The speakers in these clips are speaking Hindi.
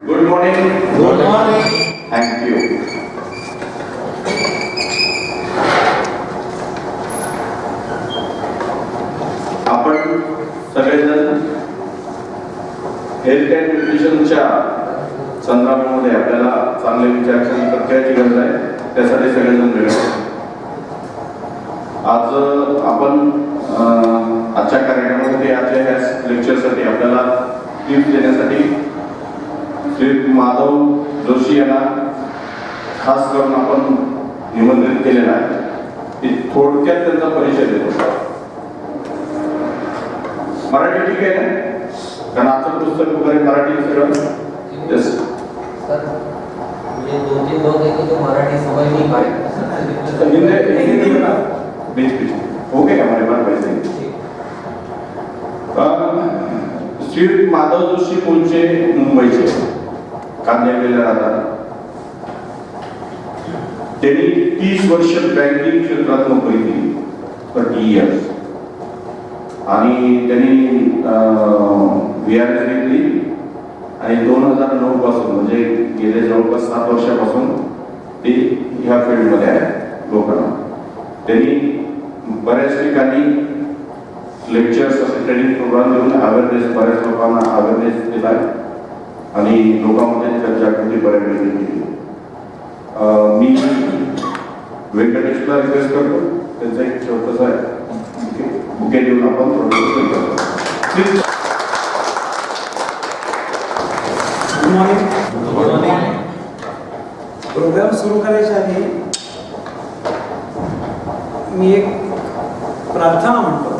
Good morning. Good morning. Thank you. आपण सगळेजण हेल्थ अँड न्यूट्रिशनच्या संदर्भामध्ये आपल्याला चांगले विचार करण्याची गरज आहे. त्यासाठी सगळेजण मिळतो. आज आपण आजच्या कार्यक्रमामध्ये आजच्या ह्या लेक्चरसाठी आपल्याला टिप्स देण्यासाठी श्री माधव जोशी यांना खास करून आपण निमंत्रित केलेला आहे. की थोडक्यात त्यांचा परिचय देतो. मराठी ठीक आहे ना? कारण आजचं पुस्तक वगैरे मराठी सगळं यस सर ये दो तीन लोग हैं कि जो मराठी समझ नहीं पाए. हिंदी में बीच बीच ओके हमारे बात वैसे श्री माधव जोशी मूळचे मुंबईचे कांदिवलीला राहतात. त्यांनी 30 वर्ष बँकिंग क्षेत्रात नोकरी केली. 30 इयर्स. आणि त्यांनी VRS घेतली आणि 2009 पासून म्हणजे गेले जवळपास 7 वर्षापासून ते ह्या फील्डमध्ये आहे लोकांना. त्यांनी बऱ्याच ठिकाणी लेक्चर्स असे ट्रेनिंग प्रोग्राम देऊन अवेअरनेस बऱ्याच लोकांना अवेअरनेस दिला आणि लोकांमध्ये जनजागृती बऱ्यापैकी केली. मी व्यंकटेशला रिक्वेस्ट करतो त्यांचा एक छोटासा बुके देऊन आपण थोडं प्लीज. Good morning. प्रोग्राम सुरू करायच्या आधी मी एक प्रार्थना म्हणतो.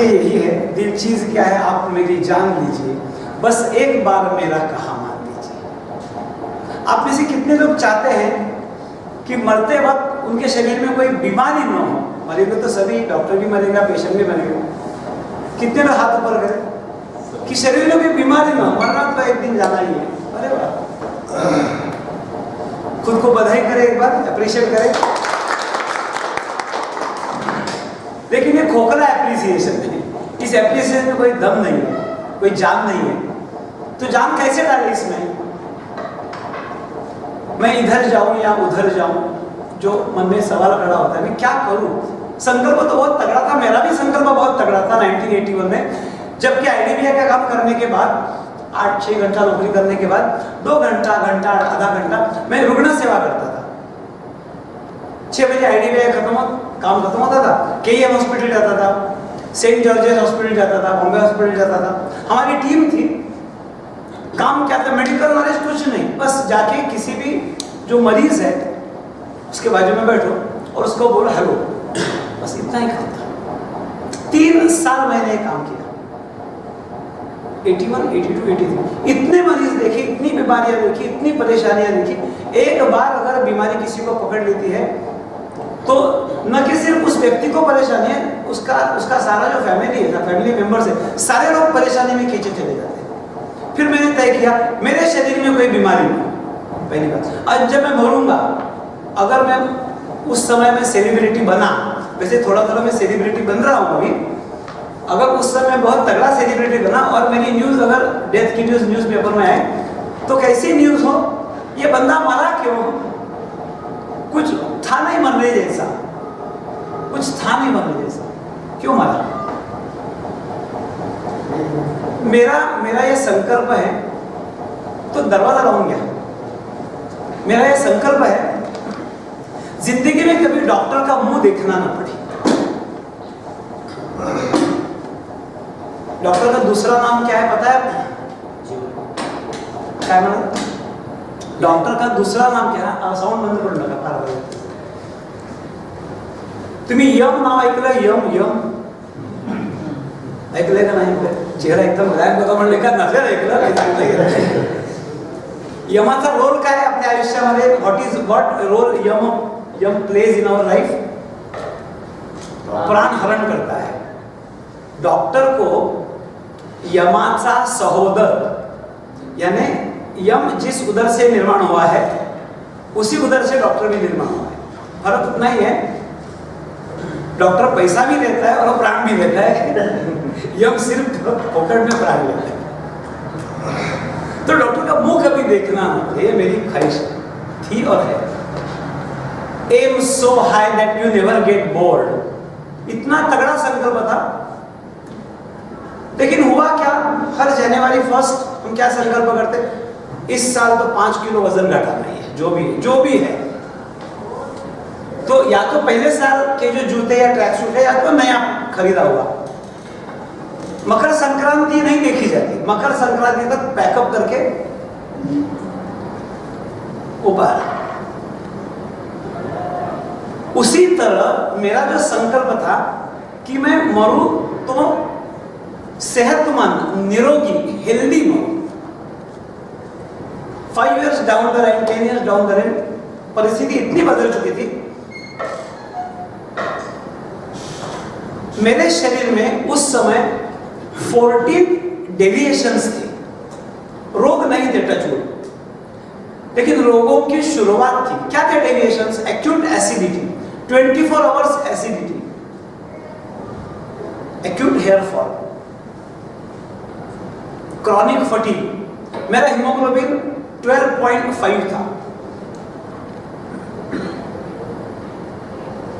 यही है, दिल चीज क्या है आप मेरी जान लीजिए, बस एक बार मेरा कहा मान लीजिए. आप में से कितने लोग चाहते हैं कि मरते वक्त उनके शरीर में कोई बीमारी न हो? मरेंगे तो सभी, डॉक्टर भी मरेगा, पेशेंट भी मरेगा. कितने लोग हाथ ऊपर करें कि शरीर में कोई बीमारी न हो, मरना तो एक दिन जाना ही है. अरे वाह, खुद को बधाई करें, एक बार अप्रिशिएट करें. लेकिन ये खोखला एप्रिसिएशन है. इस एप्रिसिएशन में कोई दम नहीं है, कोई जान नहीं है. तो जान कैसे डाले इसमें? मैं इधर जाऊं या उधर जाऊं, जो मन में सवाल खड़ा होता है, मैं क्या करूं? संकल्प तो बहुत तगड़ा था, मेरा भी संकल्प बहुत तगड़ा था 1981 में. जबकि IDBI का काम करने के बाद 8-6 घंटा नौकरी करने के बाद 2 घंटा आधा घंटा मैं रुग्ण सेवा करता था. 6 बजे IDBI काम खत्म होता था. KEM हॉस्पिटल जाता था, सेंट जॉर्जेस हॉस्पिटल जाता था, बॉम्बे हॉस्पिटल जाता था. हमारी टीम थी. काम क्या था? मेडिकल नॉलेज कुछ नहीं, बस जाके किसी भी जो मरीज है उसके बाजू में बैठो और उसको बोलो हेलो, बस इतना ही काम था. 3 साल मैंने काम किया. 81, 82, 83 इतने मरीज देखे, इतनी बीमारियां देखी, इतनी परेशानियां देखी. एक बार अगर बीमारी किसी को पकड़ लेती है तो न कि सिर्फ उस व्यक्ति को परेशानी है, उसका सारा जो फैमिली है, फैमिली मेंबर्स है, सारे लोग परेशानी में खींचे चले जाते हैं. फिर मैंने तय किया मेरे शरीर में कोई बीमारी नहीं. पहली बात. आज जब मैं मरूंगा, अगर मैं उस समय में सेलिब्रिटी बना, वैसे थोड़ा थोड़ा मैं सेलिब्रिटी बन रहा हूँ अभी, अगर उस समय बहुत तगड़ा सेलिब्रिटी बना और मेरी न्यूज अगर डेथ की न्यूज पेपर में आए तो कैसी न्यूज हो, ये बंदा मरा क्यों? कुछ था नहीं मरने जैसा, कुछ था नहीं मरने जैसा, क्यों मरा? मेरा ये संकल्प है तो दरवाजा लाऊंगा. मेरा ये संकल्प है जिंदगी में कभी डॉक्टर का मुंह देखना ना पड़े. डॉक्टर का दूसरा नाम क्या है पता है? क्या नाम? डॉक्टर का दुसरा नाम क्या? साऊंड बंद करून नका फार वेळ. तुम्ही यम नाव ऐकलं? यम ऐकलंय का नाही ऐकलंय? चेहरा एकदम ब्लॅक बघा म्हणले का नसेल ऐकलं काही चांगलं गेलं. यमाचा रोल काय आहे आपल्या आयुष्यामध्ये? What role Yama plays in our life? प्राण हरण करता है. डॉक्टर को यमाचा सहोदर यानी यम जिस उदर से निर्माण हुआ है उसी उदर से डॉक्टर भी निर्माण हुआ है. फर्क उतना ही है, डॉक्टर पैसा भी लेता है और प्राण भी लेता है. यम सिर्फ फोकट में प्राण लेता है. तो डॉक्टर का मुंह कभी देखना ना, ये मेरी ख्वाहिश थी और है. Am so high that you never get bored. इतना तगड़ा संकल्प था. लेकिन हुआ क्या? हर जनवरी 1 हम क्या संकल्प करते? इस साल तो 5 किलो वजन घटाना ही है, जो भी है. तो या तो पहले साल के जो जूते या ट्रैक सूट है या तो नया खरीदा हुआ. मकर संक्रांति नहीं देखी जाती. मकर संक्रांति तक पैकअप करके ऊपर. उसी तरह मेरा जो संकल्प था कि मैं मरूं तो सेहतमंद, निरोगी, हेल्दी मरूं. 5 years down the line, 10 years down the line परिस्थिति इतनी बदल चुकी थी. मेरे शरीर में उस समय 14 डेविएशंस थी. रोग नहीं थे टचवुड, लेकिन रोगों की शुरुआत थी. क्या थे deviations? Acute acidity, 24 hours acidity, acute hair fall, chronic fatigue. मेरा हीमोग्लोबिन 12.5 था.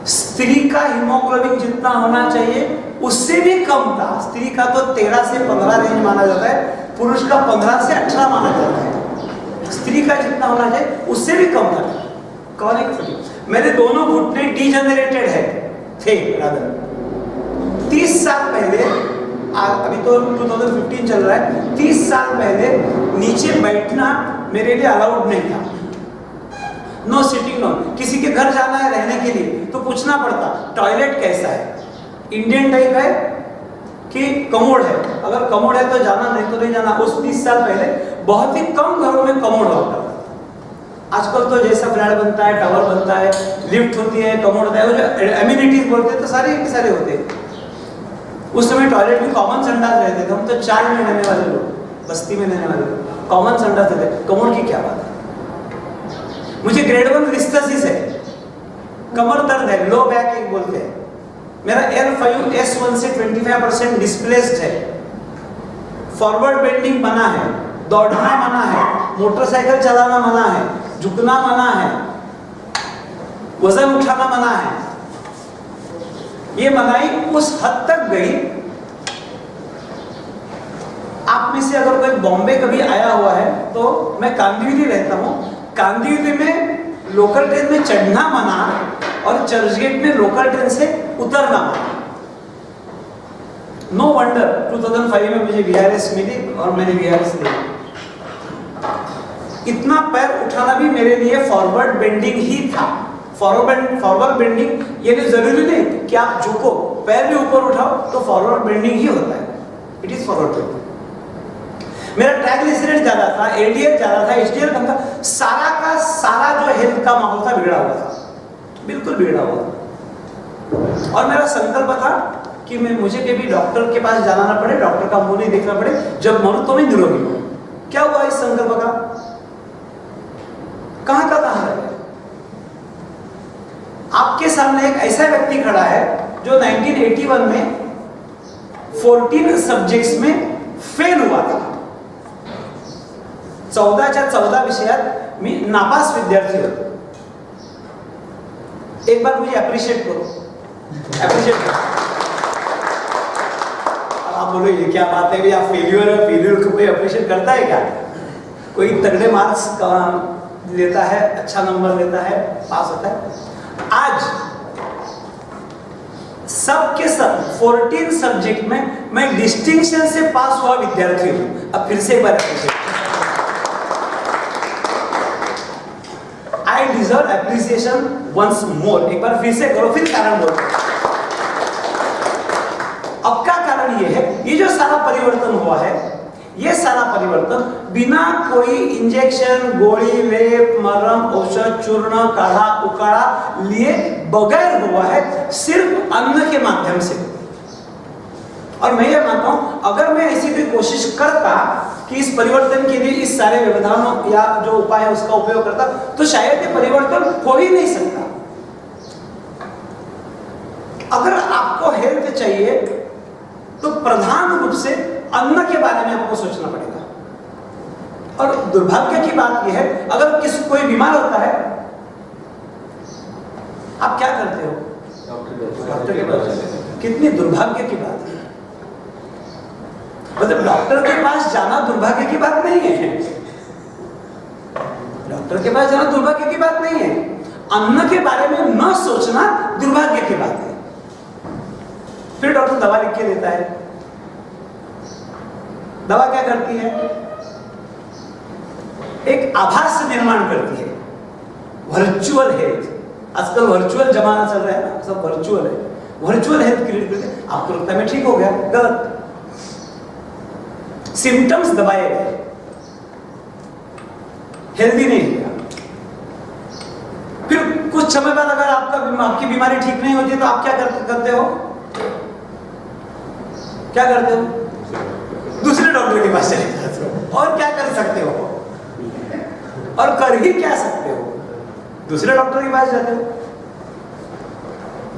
स्त्री का हीमोग्लोबिन जितना होना चाहिए उससे भी कम था. स्त्री का तो 13 से 15 रेंज माना जाता है, पुरुष का 15 से 18 माना जाता है. स्त्री का जितना होना चाहिए उससे भी कम था. Chronic fatigue. मेरे दोनों घुटने डीजेनरेटेड थे रादर. 30 साल पहले, अभी तो 2015 चल रहा है, 30 साल पहले नीचे बैठना मेरे लिए अलाउड नहीं था. No sitting, no. किसी के घर जाना है रहने के लिए तो पूछना पड़ता टॉयलेट कैसा है, इंडियन टाइप है कि कमोड है. अगर कमोड है तो जाना, नहीं तो नहीं जाना. उस 30 साल पहले बहुत ही कम घरों में कमोड होता था. आजकल तो जैसा फ्लैट बनता है, टावर बनता है, लिफ्ट होती है, कमोड होता है, वो जो एमिनिटीज बोलते हैं तो सारे के सारे होते हैं. उस समय टॉयलेट में कॉमन संडास रहते थे. हम तो 4 में रहने वाले लोग, बस्ती में रहने वाले लोग, कॉमन संडास थे. कमोड की क्या बात है? मुझे ग्रेड 1 लिस्थेसिस है, कमर दर्द है, लो बैक एक बोलते हैं. मेरा L5S1 से 25% डिस्प्लेस्ड है. फॉरवर्ड बेंडिंग मना है, दौड़ना मना है, मोटरसाइकिल चलाना मना है, झुकना मना है, वजन उठाना मना है. ये मनाही उस हद तक गई. आप में से अगर कोई बॉम्बे कभी आया हुआ है तो मैं कांदिवली रहता हूँ. कांदिवली में लोकल ट्रेन में चढ़ना मना और चर्चगेट में लोकल ट्रेन से उतरना मना. नो वंडर 2005 में मुझे VRS मिली और मैंने VRS ली. इतना पैर उठाना भी मेरे लिए फॉरवर्ड बेंडिंग ही था. फॉरवर्ड बेंडिंग ये जरूरी नहीं कि आप झुको, पैर भी ऊपर उठाओ तो फॉरवर्ड बेंडिंग ही होता है. It is forward bending. मेरा ट्राइग्लिसराइड ज्यादा था, LDL ज्यादा था, HDL कम था. सारा का सारा जो हेल्थ का माहौल था बिगड़ा हुआ था, बिल्कुल बिगड़ा हुआ था. और मेरा संकल्प था कि मुझे कभी डॉक्टर के पास जाना ना पड़े, डॉक्टर का मुंह नहीं देखना पड़े, जब मरूं तो मैं निरोगी हूं. क्या हुआ इस संकल्प का? कहां का कहां रह गया? आपके सामने एक ऐसा व्यक्ति खड़ा है जो 1981 में 14 सब्जेक्ट्स में फेल हुआ था. 14च्या 14 विषयात मी नापास विद्यार्थी होतो. एक बार मुझे अप्रिशिएट करो. आप बोलो ये क्या बात है, आप फेल्यूर को कोई अप्रिशिएट करता है क्या? कोई तगड़े मार्क्स लेता है, अच्छा नंबर लेता है, पास होता है. आज सब के सब 14 सब्जेक्ट में मैं डिस्टिंक्शन से पास हुआ विद्यार्थी हूं. अब फिर से एक बार appreciate. Deserve appreciation once more. एक बार फिर से करो, फिर कारण बोलो। अब का कारण ये है, ये जो सारा परिवर्तन हुआ है, ये सारा परिवर्तन बिना कोई इंजेक्शन, गोली, लेप, मरहम, औषध, चूर्ण, काढ़ा उकाड़ा लिए बगैर हुआ है, सिर्फ अन्न के माध्यम से। और मैं ये मानता हूं, अगर मैं ऐसी कोई कोशिश करता कि इस परिवर्तन के लिए इस सारे व्यवधानों या जो उपाय है उसका उपयोग करता, तो शायद ये परिवर्तन हो ही नहीं सकता। अगर आपको हेल्थ चाहिए तो प्रधान रूप से अन्न के बारे में आपको सोचना पड़ेगा। और दुर्भाग्य की बात यह है, अगर कोई बीमार होता है, आप क्या करते हो? डॉक्टर के पास जाते हो। कितनी दुर्भाग्य की बात है। मतलब डॉक्टर के पास जाना दुर्भाग्य की बात नहीं है। डॉक्टर के पास जाना दुर्भाग्य की बात नहीं है। अन्न के बारे में न सोचना दुर्भाग्य की बात है। फिर डॉक्टर दवा लिख के देता है। दवा क्या करती है? एक आभास निर्माण करती है, वर्चुअल हेल्थ। आजकल वर्चुअल जमाना चल रहा है ना, सब वर्चुअल है। वर्चुअल हेल्थ क्रिएट करते हैं। आपको लगता है मैं ठीक हो गया, गलत। सिम्टम्स दबाए गए, हेल्दी नहीं हुआ। फिर कुछ समय बाद अगर आपकी बीमारी ठीक नहीं होती तो आप क्या करते हो? क्या करते हो? दूसरे डॉक्टर के पास चले जाते हो। और क्या कर सकते हो? और कर ही क्या सकते हो? दूसरे डॉक्टर के पास जाते हो।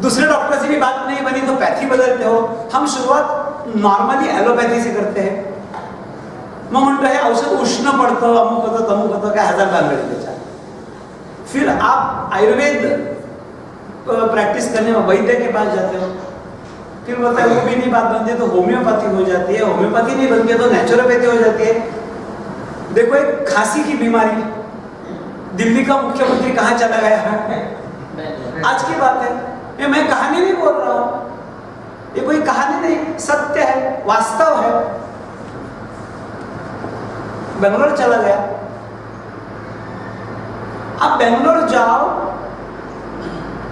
दूसरे डॉक्टर से भी बात नहीं बनी तो पैथी बदलते हो। हम शुरुआत नॉर्मली एलोपैथी से करते हैं। मग म्हणतो हे औषध उष्ण पडतं, अमुक होतं, तमुक होतं, काय हजार भानगड त्याच्यात. फिर आप आयुर्वेद प्रैक्टिस करने में वैद्य के पास जाते हो। फिर बोलता है वो भी नहीं बात बनती तो होम्योपैथी हो जाती है, होम्योपैथी नहीं बनती तो नेचुरोपैथी हो जाती है। देखो एक खांसी की बीमारी, दिल्ली का मुख्यमंत्री कहाँ चला गया है? आज की बात है, ये मैं कहानी नहीं बोल रहा हूँ, ये कोई कहानी नहीं, सत्य है, वास्तव है। बेंगलोर चला गया। आप बेंगलोर जाओ,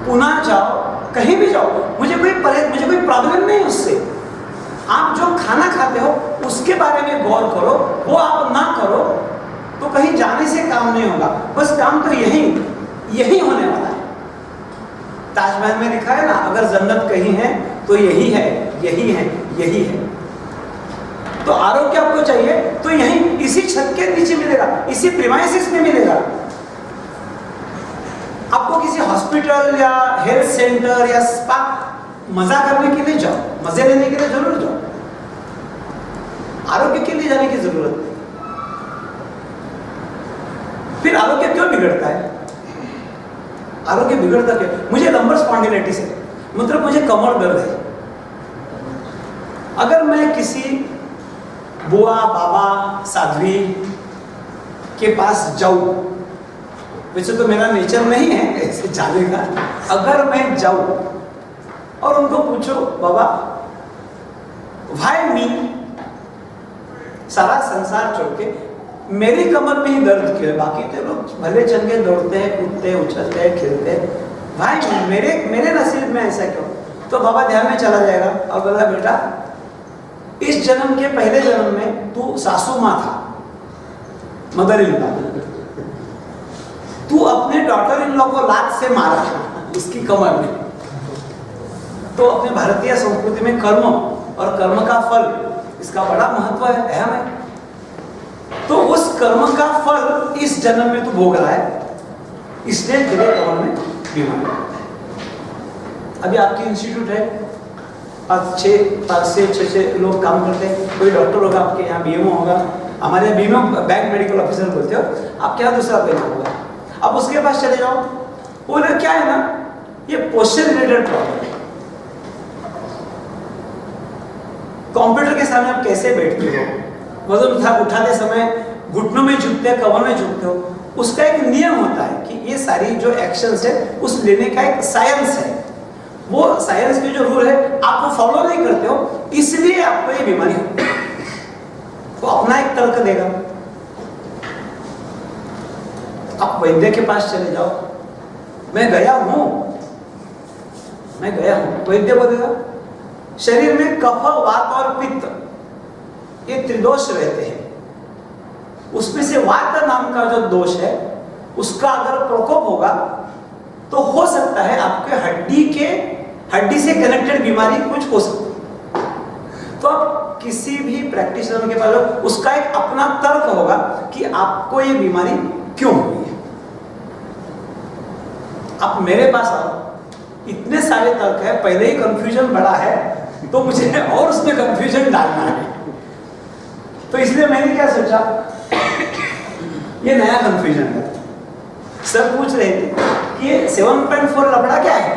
पुणे जाओ, कहीं भी जाओ, मुझे कोई प्रॉब्लम नहीं उससे। आप जो खाना खाते हो उसके बारे में गौर करो, वो आप ना करो तो कहीं जाने से काम नहीं होगा। बस काम तो यही होने वाला है। ताजमहल में लिखा है ना, अगर जन्नत कहीं है तो यही है, यही है, यही है। तो आरोग्य आपको चाहिए तो यही इसी छत के नीचे मिलेगा, इसी प्रीमाइसिस में मिलेगा। आपको किसी हॉस्पिटल या हेल्थ सेंटर या स्पा मजा करने के लिए जाओ, मजे लेने के लिए जरूर जाओ, आरोग्य के लिए जाने की जरूरत नहीं। फिर आरोग्य क्यों बिगड़ता है? आरोग्य बिगड़ता क्यों? मुझे लंबर स्पॉन्डिलाइटिस है, मतलब मुझे कमर दर्द है। अगर मैं किसी बुआ, बाबा, साध्वी के पास जाऊं, वैसे तो मेरा नेचर नहीं है ऐसे जाने का, अगर मैं जाऊं और उनको पूछो बाबा व्हाई मी, सारा संसार छोड़ के मेरी कमर में ही दर्द क्यों है? बाकी तो लोग भले चंगे दौड़ते हैं, कूदते हैं, उछलते हैं, खेलते हैं, भाई मेरे नसीब में ऐसा क्यों? तो बाबा ध्यान में चला जाएगा और बोला बेटा इस जन्म के पहले जन्म में तू सासू माँ था, मदर इन लॉ, तू अपने डॉटर इन लॉ को लात से मारा इसकी कमर में। तो अपने भारतीय संस्कृति में कर्म और कर्म का फल, इसका बड़ा महत्व है, अहम है। तो उस कर्म का फल इस जन्म में तू भोग रहा है, इसलिए तेरे कमर में बीमारी। अभी आपकी इंस्टीट्यूट है, 5 से 6 लोग काम करते हैं। कोई डॉक्टर होगा आपके यहाँ, बीएमओ होगा, हमारे यहाँ बीएमओ बैंक मेडिकल ऑफिसर बोलते हो, आपके यहाँ दूसरा कोई नाम होगा। अब उसके पास चले जाओ, बोले क्या है ना, ये पोस्चर रिलेटेड प्रॉब्लम है। कंप्यूटर के सामने आप कैसे बैठते हो, वजन उठाते समय घुटनों में झुकते हैं, कमर में झुकते हो, उसका एक नियम होता है कि ये सारी जो एक्शंस है उस लेने का एक साइंस है। वो साइंस के जो रूल है आप वो फॉलो नहीं करते हो, इसलिए आपको ये बीमारी होती है। तो अपना एक तर्क देगा। आप वैद्य के पास चले जाओ, मैं गया हूं, वैद्य बोलेगा शरीर में कफ, वात और पित्त ये त्रिदोष रहते हैं। उसमें से वात नाम का जो दोष है उसका अगर प्रकोप होगा तो हो सकता है आपके हड्डी से कनेक्टेड बीमारी कुछ हो सकती है। तो आप किसी भी प्रैक्टिशनर के पास उसका एक अपना तर्क होगा कि आपको ये बीमारी क्यों हुई है। आप मेरे पास आओ, इतने सारे तर्क है, पहले ही कंफ्यूजन बड़ा है तो मुझे और उसमें कंफ्यूजन डालना है। तो इसलिए मैंने क्या सोचा, ये नया कंफ्यूजन है। सर पूछ रहे थे कि ये 7.4 लफड़ा क्या है।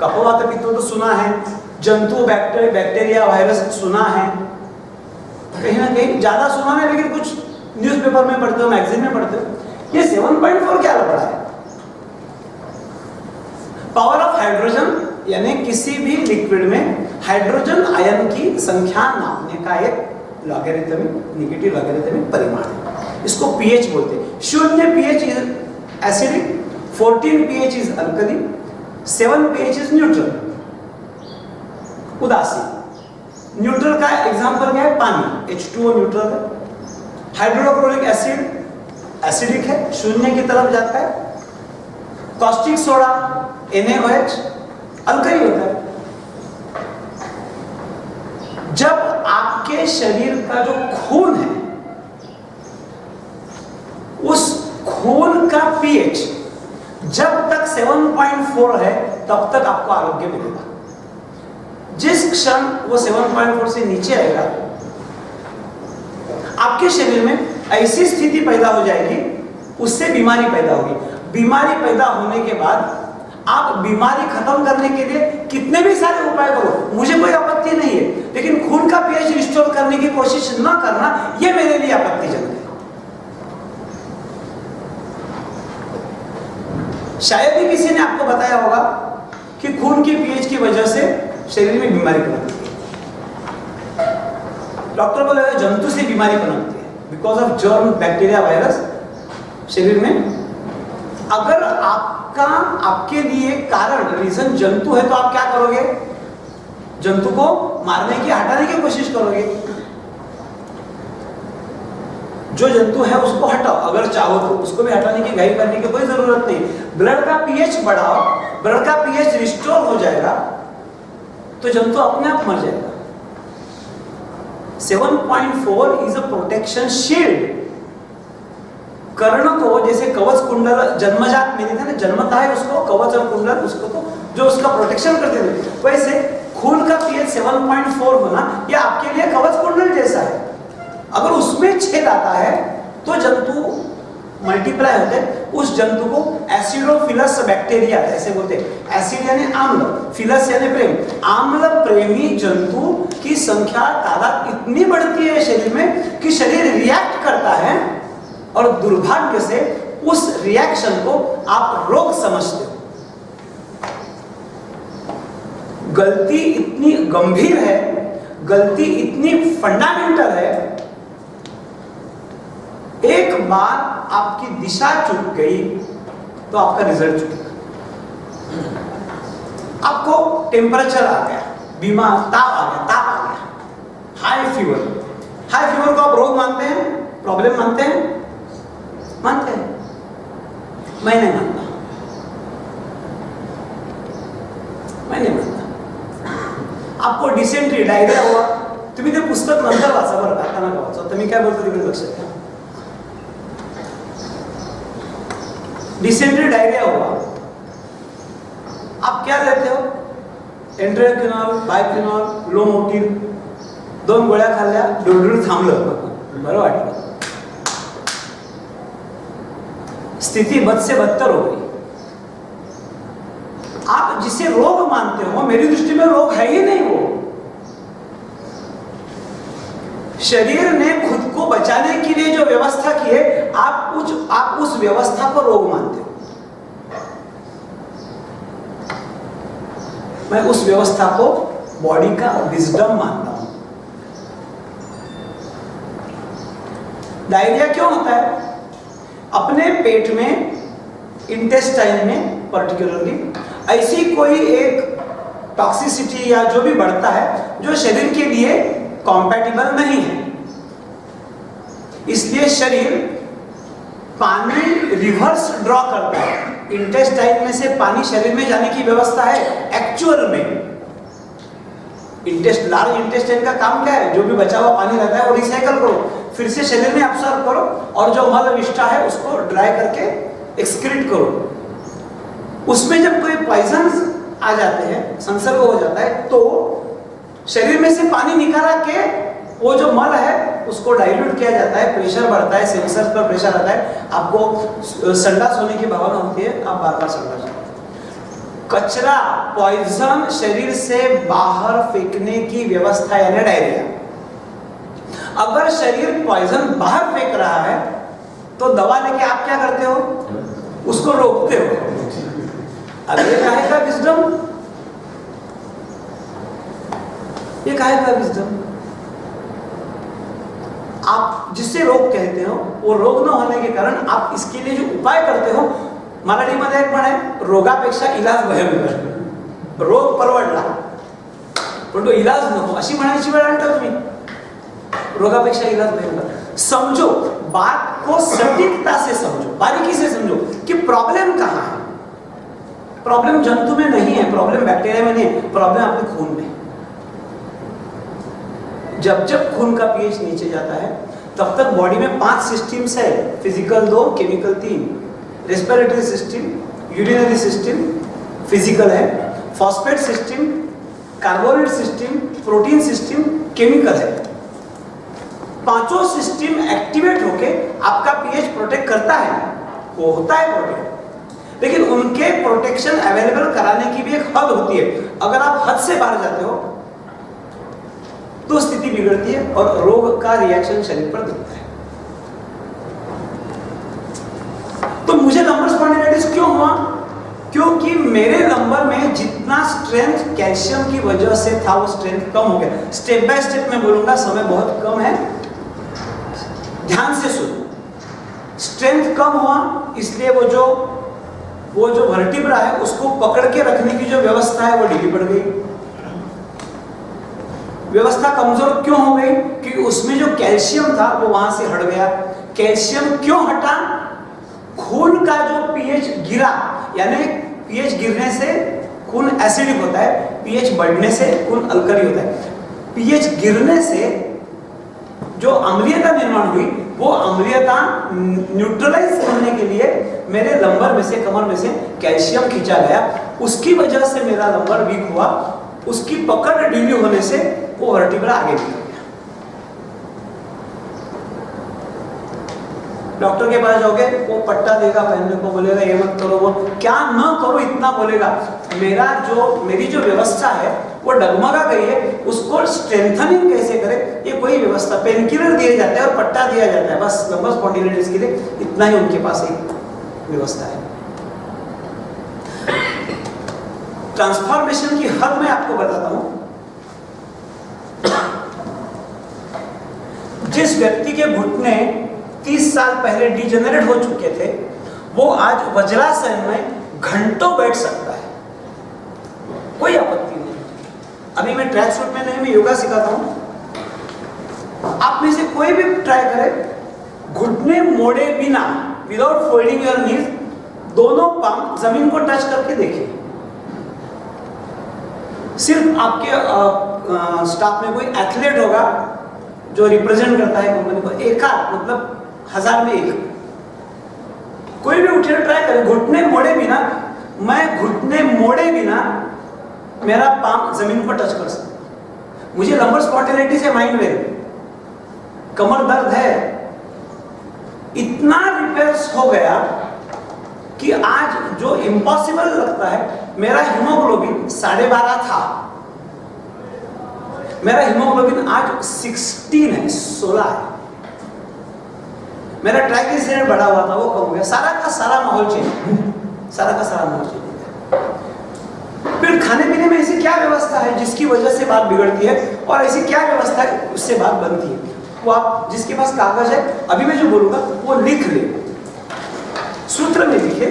कफवात पित्त तो सुना है, जंतु बैक्टीरिया वायरस सुना है, कहीं ना कहीं ज्यादा सुना है, लेकिन कुछ न्यूज़पेपर में पढ़ते हो, मैगजीन में पढ़ते हो। ये 7.4 क्या लफड़ा है। पावर ऑफ हाइड्रोजन यानी किसी भी लिक्विड में हाइड्रोजन आयन की संख्या नापने का एक लॉगरिथमिक, नेगेटिव लॉगरिथमिक परिमाण है। इसको पीएच बोलते हैं। 0 pH is acidic, 14 pH is alkali, 7 pH is neutral, उदासीन। न्यूट्रल का एग्जांपल क्या है, पानी, H2O न्यूट्रल है। हाइड्रोक्लोरिक एसिड एसिडिक है, 0 की तरफ जाता है। कॉस्टिक सोडा NaOH अल्कली होता है। जब आपके शरीर का जो खून है उस खून का पीएच जब तक 7.4 है तब तक आपको आरोग्य मिलेगा। जिस क्षण वो 7.4 से नीचे आएगा आपके शरीर में ऐसी स्थिति पैदा हो जाएगी, उससे बीमारी पैदा होगी। बीमारी पैदा होने के बाद आप बीमारी खत्म करने के लिए कितने भी सारे उपाय करो, मुझे कोई आपत्ति नहीं है, लेकिन खून का पीएच रिस्टोर करने की कोशिश न करना यह मेरे लिए आपत्तिजनक है। शायद ही किसी ने आपको बताया होगा कि खून की पीएच की वजह से शरीर में बीमारी पनपती है। डॉक्टर बोलेगा जंतु से बीमारी पनपती है, because of germ, bacteria, virus शरीर में। अगर आपके लिए कारण रीजन जंतु है तो आप क्या करोगे, जंतु को मारने की, हटाने की कोशिश करोगे। जो जंतु है उसको हटाओ, अगर चाहो तो उसको भी हटाने की घाई करने की कोई जरूरत नहीं। ब्लड का पीएच बढ़ाओ, ब्लड का पीएच रिस्टोर हो जाएगा तो जंतु अपने आप मर जाएगा। 7.4 इज अ प्रोटेक्शन शील्ड। कर्ण को जैसे कवच कुंडल जन्मजात मिले थे ना, जन्मता है उसको कवच और कुंडल, उसको तो जो उसका प्रोटेक्शन करते थे, वैसे खून का पीएच 7.4 होना यह आपके लिए कवच कुंडल जैसा है। अगर उसमें छेद आता है तो जंतु मल्टीप्लाई होते हैं। उस जंतु को एसिडोफिलस बैक्टीरिया ऐसे बोलते हैं। एसिड यानी आम्ल, फिलस यानी प्रेम। आम्ल प्रेमी जंतु की संख्या, तादाद इतनी बढ़ती है शरीर में कि शरीर रिएक्ट करता है, और दुर्भाग्य से उस रिएक्शन को आप रोग समझते हो। गलती इतनी गंभीर है, गलती इतनी फंडामेंटल है, एक बार आपकी दिशा चूक गई तो आपका रिजल्ट चूकेगा। आपको टेम्परेचर आ गया, बीमार, ताप आ गया, हाई फीवर को आप रोग मानते हैं, प्रॉब्लम मानते हैं? मानते हैं? मैं नहीं मानता, मैं नहीं मानता। आपको डिसेंट्री, डायरिया हुआ, तुम्ही ते पुस्तक नंतर वाचा बरं, आता नका वाचा। तुम्ही काय बोलतो तिकडे लक्ष द्या। डिसेंट्री, डायरिया हुआ, आप क्या देते हो? एंट्रोक्विनॉल, बायक्विनॉल, लोमोटिल, 2 गोळ्या खाल्ल्या, डोळडोळ थांबलं, बरं वाटलं। स्थिति बद से बदतर हो गई। आप जिसे रोग मानते हो, मेरी दृष्टि में रोग है ही नहीं। वो शरीर ने खुद को बचाने के लिए जो व्यवस्था की है, आप उस व्यवस्था को रोग मानते हो। मैं उस व्यवस्था को बॉडी का विजडम मानता हूं। डायरिया क्यों होता है? अपने पेट में, इंटेस्टाइन में पर्टिकुलरली ऐसी कोई एक टॉक्सिसिटी या जो भी बढ़ता है जो शरीर के लिए कॉम्पैटिबल नहीं है। इसलिए शरीर पानी रिवर्स ड्रॉ करता है। इंटेस्टाइन में से पानी शरीर में जाने की व्यवस्था है एक्चुअल में। लार्ज इंटेस्टाइन का काम क्या है? जो भी बचा हुआ पानी रहता है वो रिसाइकल करो, फिर से शरीर में अब्सॉर्ब करो और जो मल विष्ठा है उसको ड्राई करके एक्सक्रीट करो। उसमें जब कोई पॉइजन आ जाते हैं, संसर्ग हो जाता है, तो शरीर में से पानी निकाला के वो जो मल है उसको डाइल्यूट किया जाता है, प्रेशर बढ़ता है, सेंसर्स पर प्रेशर आता है, आपको संडास होने की भावना होती है, आप बार बार संडास होते हैं। कचरा पॉइजन शरीर से बाहर फेंकने की व्यवस्था यानी डायरिया। अगर शरीर पॉइजन बाहर फेंक रहा है तो दवा लेके आप क्या करते हो? उसको रोकते हो। अब ये काहे का विजडम? ये काहे का विजडम? आप जिससे रोग कहते हो वो रोग न होने के कारण आप इसके लिए जो उपाय करते हो, मराठीमध्ये एक म्हण आहे, रोगापेक्षा इलाज भयंकर. रोग परवडला पण तो इलाज नको अशी म्हणायची वेळ आणता तुम्ही. रोगापेक्षा इलाज भयंकर. समझो, बात को सटीकता से समझो, बारीकी से समझो कि प्रॉब्लम कहाँ है. प्रॉब्लम जंतु में नहीं है, प्रॉब्लम बैक्टीरिया में नहीं है, प्रॉब्लम आपके खून में. जब जब खून का पीएच नीचे जाता है तब तक बॉडी में 5 सिस्टम्स है, physical 2, chemical 3, respiratory system, urinary system physical है, phosphate system, carbonate system, protein system chemical है. पांचों सिस्टम एक्टिवेट होके आपका पीएच प्रोटेक्ट करता है, वो होता है प्रोटेक्ट, लेकिन उनके प्रोटेक्शन अवेलेबल कराने की भी एक हद होती है. अगर आप हद से बाहर जाते हो तो स्थिति बिगड़ती है और रोग का रिएक्शन शरीर पर दिखता है. तो मुझे लंबर स्पॉन्डिलाइटिस क्यों हुआ? क्योंकि मेरे लंबर में जितना स्ट्रेंथ कैल्शियम की वजह से था वो स्ट्रेंथ कम हो गया. स्टेप बाय स्टेप मैं बोलूंगा, समय बहुत कम है, ध्यान से सुनो. स्ट्रेंथ कम हुआ इसलिए वो जो वर्टिब्रा है उसको पकड़ के रखने की जो व्यवस्था है वो ढीली पड़ गई. व्यवस्था कमजोर क्यों हो गई? क्योंकि उसमें जो कैल्शियम था वो वहां से हट गया. कैल्शियम क्यों हटा? खून का जो पीएच गिरा, यानी पीएच गिरने से खून एसिडिक होता है, पीएच बढ़ने से खून अल्कली होता है. पीएच गिरने से जो अम्लीयता निर्माण हुई वो अम्लीयता न्यूट्रलाइज करने के लिए मेरे लंबर में से, कमर में से कैल्शियम खींचा गया. उसकी वजह से मेरा लंबर वीक हुआ. उसकी पकड़ ढीली होने से वो वर्टिब्रा आगे निकल गया. डॉक्टर के पास जाओगे वो पट्टा देगा पहनने को, बोलेगा ये मत करो, वो क्या न करो इतना बोलेगा. मेरी जो व्यवस्था है वो डगमगा गई है, उसको स्ट्रेंथनिंग कैसे करें ये कोई व्यवस्था. पेन किलर दिए जाते हैं और पट्टा दिया जाता है, बस लंबर स्पॉन्डिलाइटिस के लिए इतना ही उनके पास एक व्यवस्था है. ट्रांसफॉर्मेशन की हद मैं आपको बताता हूं. जिस व्यक्ति के घुटने 30 साल पहले डिजेनरेट हो चुके थे वो आज वज्रासन में घंटों बैठ सकता है, कोई आपत्ति नहीं. अभी मैं ट्रैक सूट में नहीं, मैं योगा सिखाता हूं. आप में से कोई भी ट्राई करे, घुटने मोड़े बिना, विदाउट फोल्डिंग योर नीज, दोनों पाम जमीन को टच करके देखिए. सिर्फ आपके स्टाफ में कोई एथलीट होगा जो रिप्रेजेंट करता है कंपनी को, एकाध मतलब 1000 में एक, कोई भी उठे ट्राई करे घुटने मोड़े बिना. मैं घुटने मोड़े बिना मेरा पाम जमीन पर टच कर सकता. मुझे लंबर स्पॉन्डिलाइटिस है, माइंड वेल, कमर दर्द है, इतना रिपेयर्स हो गया कि आज जो इम्पॉसिबल लगता है, मेरा हीमोग्लोबिन 12.5 था, मेरा हीमोग्लोबिन आज 16 है, 16 है. मेरा ट्राइग्लिसराइड बढ़ा हुआ था वो कम हो गया. सारा का सारा माहौल चेंज, सारा का सारा माहौल चेंज. फिर खाने पीने में ऐसी क्या व्यवस्था है जिसकी वजह से बात बिगड़ती है, और ऐसी क्या व्यवस्था है उससे बात बनती है? वो आप जिसके पास कागज है, अभी मैं जो बोलूंगा वो लिख ले, सूत्र में लिखे.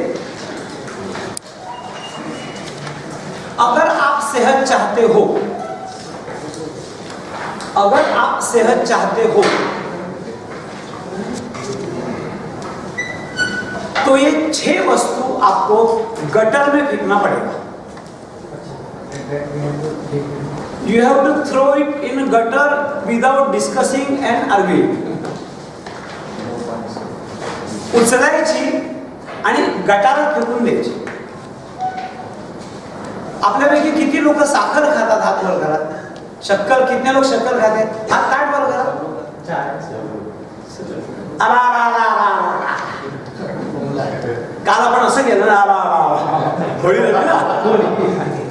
अगर आप सेहत चाहते हो, अगर आप सेहत चाहते हो तो ये 6 वस्तु आपको गटर में फेंकना पड़ेगा। You have to throw it in a gutter without discussing and arguing. उचलायची आणि गटारात फेकून द्यायची। आपल्यापैकी किती लोक साखर खातात? हात वर करा। शक्कर, कितने लोग शक्कर खाते हैं? हात ताट वर करा। काल आपण असं केलं ना, होळी झाली ना,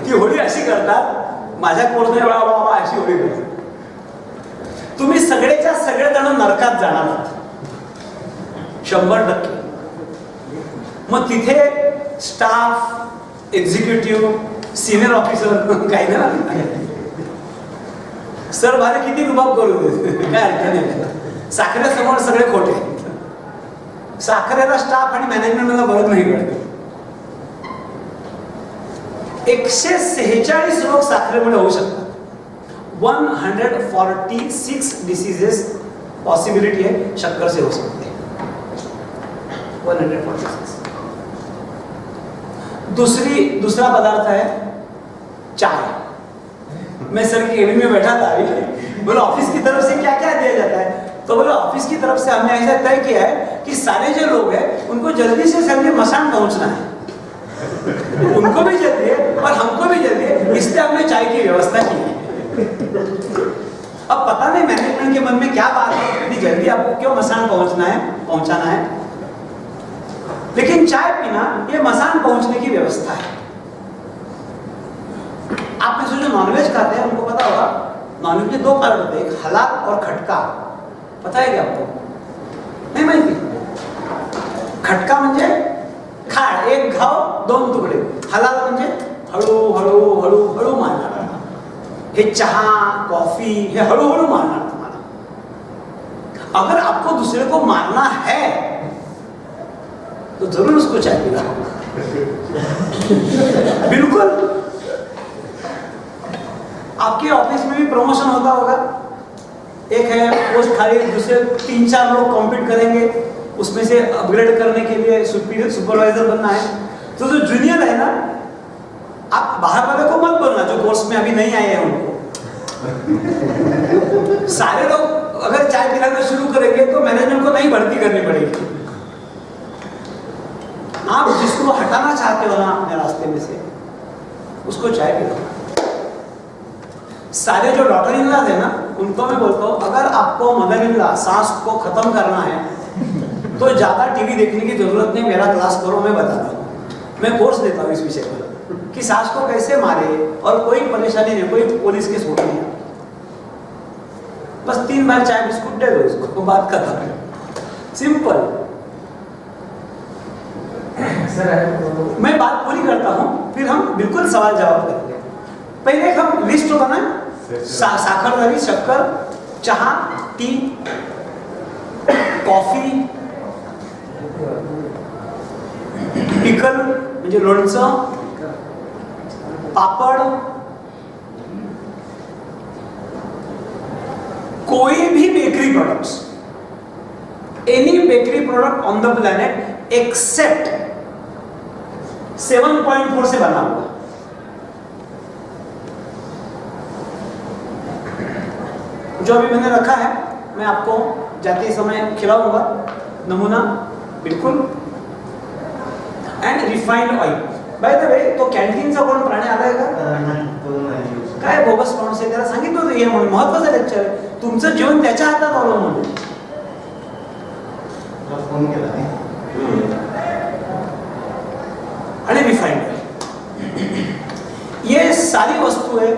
ती होळी अशी करतात, माझ्या कोर्सने अशी होळी करतात। तुम्ही सगळेच्या सगळे जण नरकात जाणार आहात 100%। मग तिथे स्टाफ, एक्झिक्युटिव्ह, सिनियर ऑफिसर काही नाही, सर भारे किती रुबाब करू दे, काय अर्थ नाही। साखरेसमोर सगळे खोटे, साखरेला स्टाफ आणि मॅनेजमेंटला बरं नाही कळत। 146 रोग साखरेमुळे होऊ शकतात। 146 डिसीजेस पॉसिबिलिटी है शक्कर से हो सकते हैं। 146। दूसरा पदार्थ है चाय। मैं सर की केबिन में बैठा था, बोला ऑफिस की तरफ से क्या क्या दिया जाता है? तो बोला ऑफिस की तरफ से हमने ऐसा तय किया है कि सारे जो लोग हैं उनको जल्दी से जल्दी मसान पहुंचना है, उनको भी जल्दी है और हमको भी जल्दी है, इसलिए हमने चाय की व्यवस्था की है। अब पता नहीं मैनेजमेंट के मन में क्या बात है, इतनी जल्दी आपको क्यों मसान पहुंचाना है, लेकिन चाय पीना ये मसान पहुंचने की व्यवस्था है। आप में से जो नॉनवेज खाते हैं उनको पता होगा, नॉनवेज के 2 पार्ट होते हैं, एक हलाल और खटका। पता है क्या आपको? नहीं माहिती? खटका म्हणजे खाड, एक घाव 2 तुकडे। हलाल म्हणजे हळू हळू हळू हळू मारणार। हे चहा, कॉफी हे हळू हळू मारणार तुम्हाला। अगर आपको दूसरे को मारना है तो जरूर उसको चाय पिलाओ। बिल्कुल। आपके ऑफिस में भी प्रमोशन होता होगा, एक है पोस्ट खाली, दूसरे 3-4 लोग कॉम्पीट करेंगे, उसमें से अपग्रेड करने के लिए सुपरवाइजर बनना है। तो जो जूनियर है ना, आप बाहर वाले को मत बोलना जो कोर्स में अभी नहीं आए हैं उनको। सारे लोग अगर चाय पिलाना शुरू करेंगे तो मैनेजमेंट को नहीं भर्ती करनी पड़ेगी। आप जिसको हटाना चाहते हो ना अपने रास्ते में से, उसको चाय पिलाओ। सारे जो डॉटर इन लॉज है ना, उनको मैं बोलता हूँ अगर आपको मदर इन लॉ सास को खत्म करना है तो ज्यादा टीवी देखने की जरूरत नहीं, मेरा क्लास करो, मैं बताता हूँ। मैं कोर्स देता हूँ इस विषय पर कि सास को कैसे मारे और कोई परेशानी नहीं, कोई पुलिस केस होती नहीं, बस 3 बार चाय बिस्कुट दे दो उसको, बात खत्म है, सिंपल। मैं बात पूरी करता हूँ, फिर हम बिल्कुल सवाल जवाब करेंगे। पहले हम लिस्ट बनाए, साखरदारी, शक्कर, चहा, टी, कॉफी, पिकल म्हणजे लोणचं, पापड़, कोई भी bakery products, any bakery product on the planet except 7.4 से बना हुआ। जो अभी मैंने रखा है मैं आपको जाते समय खिलाऊंगा नमूना, बिल्कुल। And refined oil. By the way, तो कॅन्टीनचा कोण प्राणी आलाय का? काय बोगस माणूस आहे, त्याला सांगितलं होतं हे म्हणून, महत्वाचं लेक्चर आहे, तुमचं जीवन त्याच्या हातात अवलंबून आहे। फोन केला नाही आणि रिफाइंड ऑइल, ये सारी वस्तु है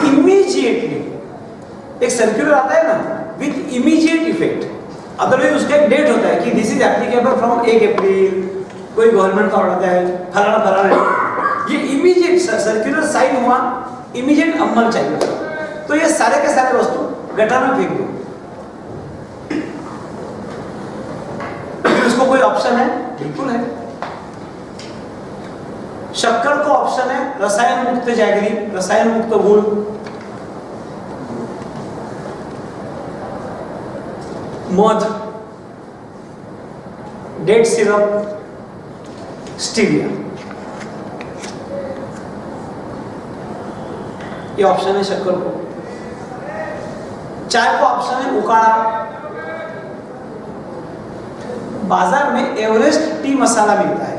इमीडिएटली, एक सर्क्युलर आता है ना विथ इमीडिएट इफेक्ट, अदरवाइज उसका एक डेट होता है कि दिस इज एप्लीकेबल फ्रॉम 1 अप्रैल, कोई गवर्नमेंट का ऑर्डर है फलाना फलाना, ये इमीडिएट सर्क्युलर साइन हुआ, इमीडिएट अमल चाहिए। तो ये सारे के सारे वस्तु गटर में फेंक दो। फिर उसको कोई ऑप्शन है? बिल्कुल है। शक्कर को ऑप्शन है रसायन मुक्त जैगरी, रसायन मुक्त गुड़, मध, डेट सिरप, स्टीविया, ये ऑप्शन है शक्कर को। चाय को ऑप्शन है उकाड़ा। बाजार में एवरेस्ट टी मसाला मिलता है,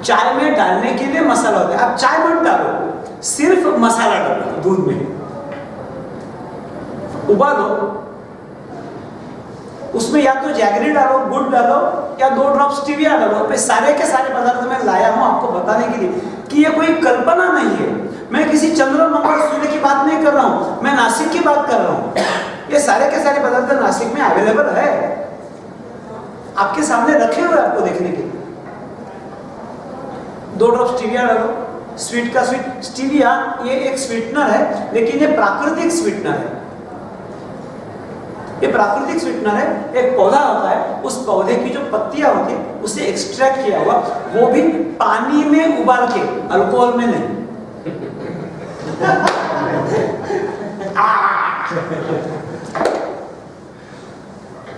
चाय में डालने के लिए मसाला होता है। आप चाय मत डालो, सिर्फ मसाला डालो दूध में, उबालो, उसमें या तो जैगरी डालो, गुड़ डालो, या 2 ड्रॉप स्टीविया डालो। मैं सारे के सारे पदार्थ में लाया हूं आपको बताने के लिए कि ये कोई कल्पना नहीं है। मैं किसी चंद्र मंगल सूर्य की बात नहीं कर रहा हूं, मैं नासिक की बात कर रहा हूं। ये सारे के सारे पदार्थ नासिक में अवेलेबल है, आपके सामने रखे हुए आपको देखने के लिए। 2 ड्रॉप स्टीविया डालो, स्वीट का स्वीट। स्टीविया ये एक स्वीटनर है, लेकिन ये प्राकृतिक स्वीटनर है। ये प्राकृतिक स्वीटनर है, एक पौधा होता है, उस पौधे की जो पत्तियां होती है उसे एक्सट्रैक्ट किया हुआ, वो भी पानी में उबाल के, अल्कोहल में नहीं।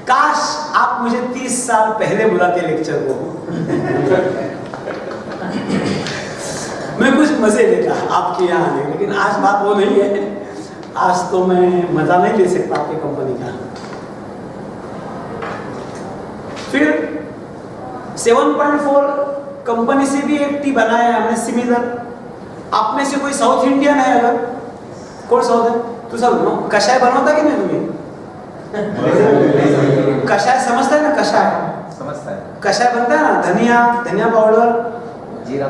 काश आप मुझे 30 साल पहले बुलाते लेक्चर को, मैं कुछ मजे लेता आपके यहाँ आने, लेकिन आज बात वो नहीं है। आज तो मैं मजा नहीं ले सकता आपकी कंपनी का। फिर 7.4 कंपनी से भी एक टी बनाया है हमने सिमिलर। आप में से कोई साउथ इंडियन है? अगर कौन साउथ है तो सब कषाय बनवाता कि नहीं तुम्हें? कषाय समझता है ना? कषाय समझता है। कषाय बनता है ना, धनिया पाउडर, जीरा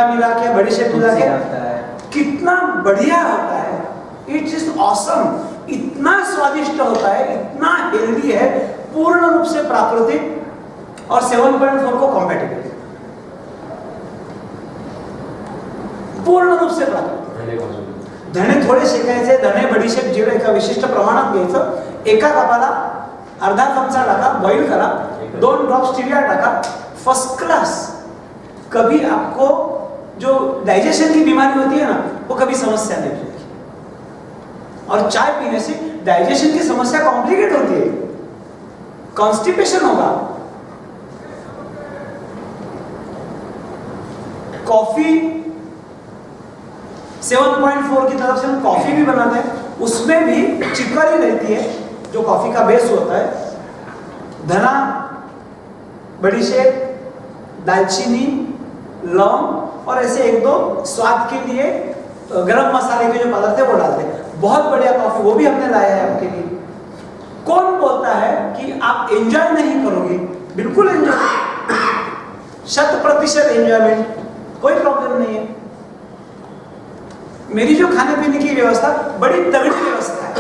मिला के, बड़ीशेप मिला के, कितना बढ़िया होता है। इट इज ऑसम, इतना स्वादिष्ट होता है, इतना हेल्दी है, पूर्ण रूप से प्राकृतिक और 7.4 को कॉम्पैटिबल, पूर्ण रूप से प्राकृतिक। धणे थोडे शेकायचे, धणे बडीशेप जिरे एका विशिष्ट प्रमाणात घ्यायचं। एका कपाला अर्धा चमचा टाका, बॉईल करा, 2 ड्रॉप स्टीविया टाका, फर्स्ट क्लास। कभी आपको जो डाइजेशन की बीमारी होती है ना, वो कभी समस्या नहीं होती। और चाय पीने से डाइजेशन की समस्या कॉम्प्लिकेट होती है, कॉन्स्टिपेशन होगा। कॉफी 7.4 की तरफ से हम कॉफी भी बनाते हैं, उसमें भी चिकरी रहती है जो कॉफी का बेस होता है। धना, बड़ीशेप, दालचीनी, लौंग और ऐसे 1-2 स्वाद के लिए गरम मसाले के जो पदार्थ है वो डालते हैं। बहुत बढ़िया कॉफी, वो भी हमने लाया है आपके लिए। कौन बोलता है कि आप एंजॉय नहीं करोगे? बिल्कुल एंजॉय, 100% एंजॉयमेंट, कोई प्रॉब्लम नहीं है। मेरी जो खाने पीने की व्यवस्था बड़ी तगड़ी व्यवस्था है,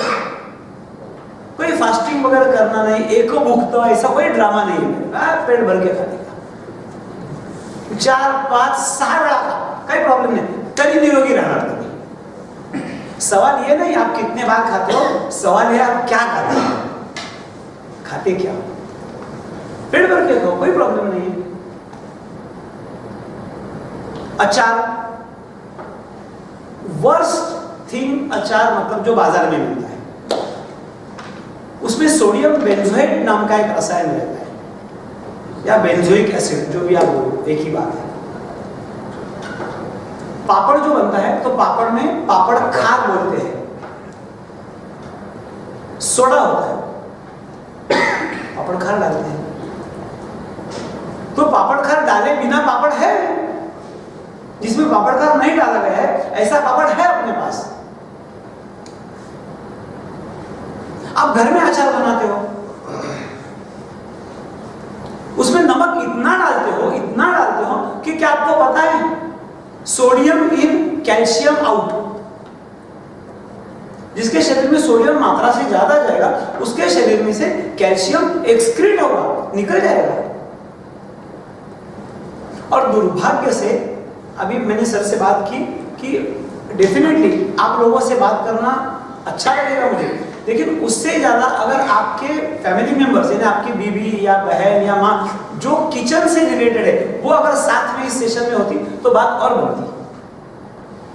कोई फास्टिंग वगैरह करना नहीं, एको भूखता, ऐसा कोई ड्रामा नहीं है। पेट भर के खाने का, 4, 5, 6 वेळा खा, काही प्रॉब्लेम नहीं, तरी निरोगी रहना तुम्ही। सवाल ये नहीं आप कितने बार खाते हो, सवाल है आप क्या खाते हो, खाते क्या, पेट भर के खाओ, कोई प्रॉब्लम नहीं है। अचार, वर्स्ट थिंग अचार मतलब जो बाजार में मिलता है, उसमें सोडियम बेंजोएट नाम का एक रसायन रहता है, या बेंजोइक एसिड, जो भी आप बोलो, एक ही बात है। पापड़ जो बनता है तो पापड़ में पापड़ खार बोलते हैं, सोडा होता है, पापड़ खार डालते हैं। तो पापड़ खार डाले बिना पापड़ है, जिसमें पापड़ खार नहीं डाला गया है ऐसा पापड़ है अपने पास। आप घर में अचार बनाते हो, उसमें नमक इतना डालते हो कि क्या आपको पता है, सोडियम इन कैल्शियम आउट। जिसके शरीर में सोडियम मात्रा से ज्यादा जाएगा, उसके शरीर में से कैल्शियम एक्सक्रीट होगा, निकल जाएगा। और दुर्भाग्य से अभी मैंने सर से बात की कि डेफिनेटली आप लोगों से बात करना अच्छा लगेगा मुझे, लेकिन उससे ज़्यादा अगर आपके फैमिली मेंबर्स यानी आपकी बीवी या बहन या माँ जो किचन से रिलेटेड है वो अगर साथ में इस सेशन में होती तो बात और बढ़ती।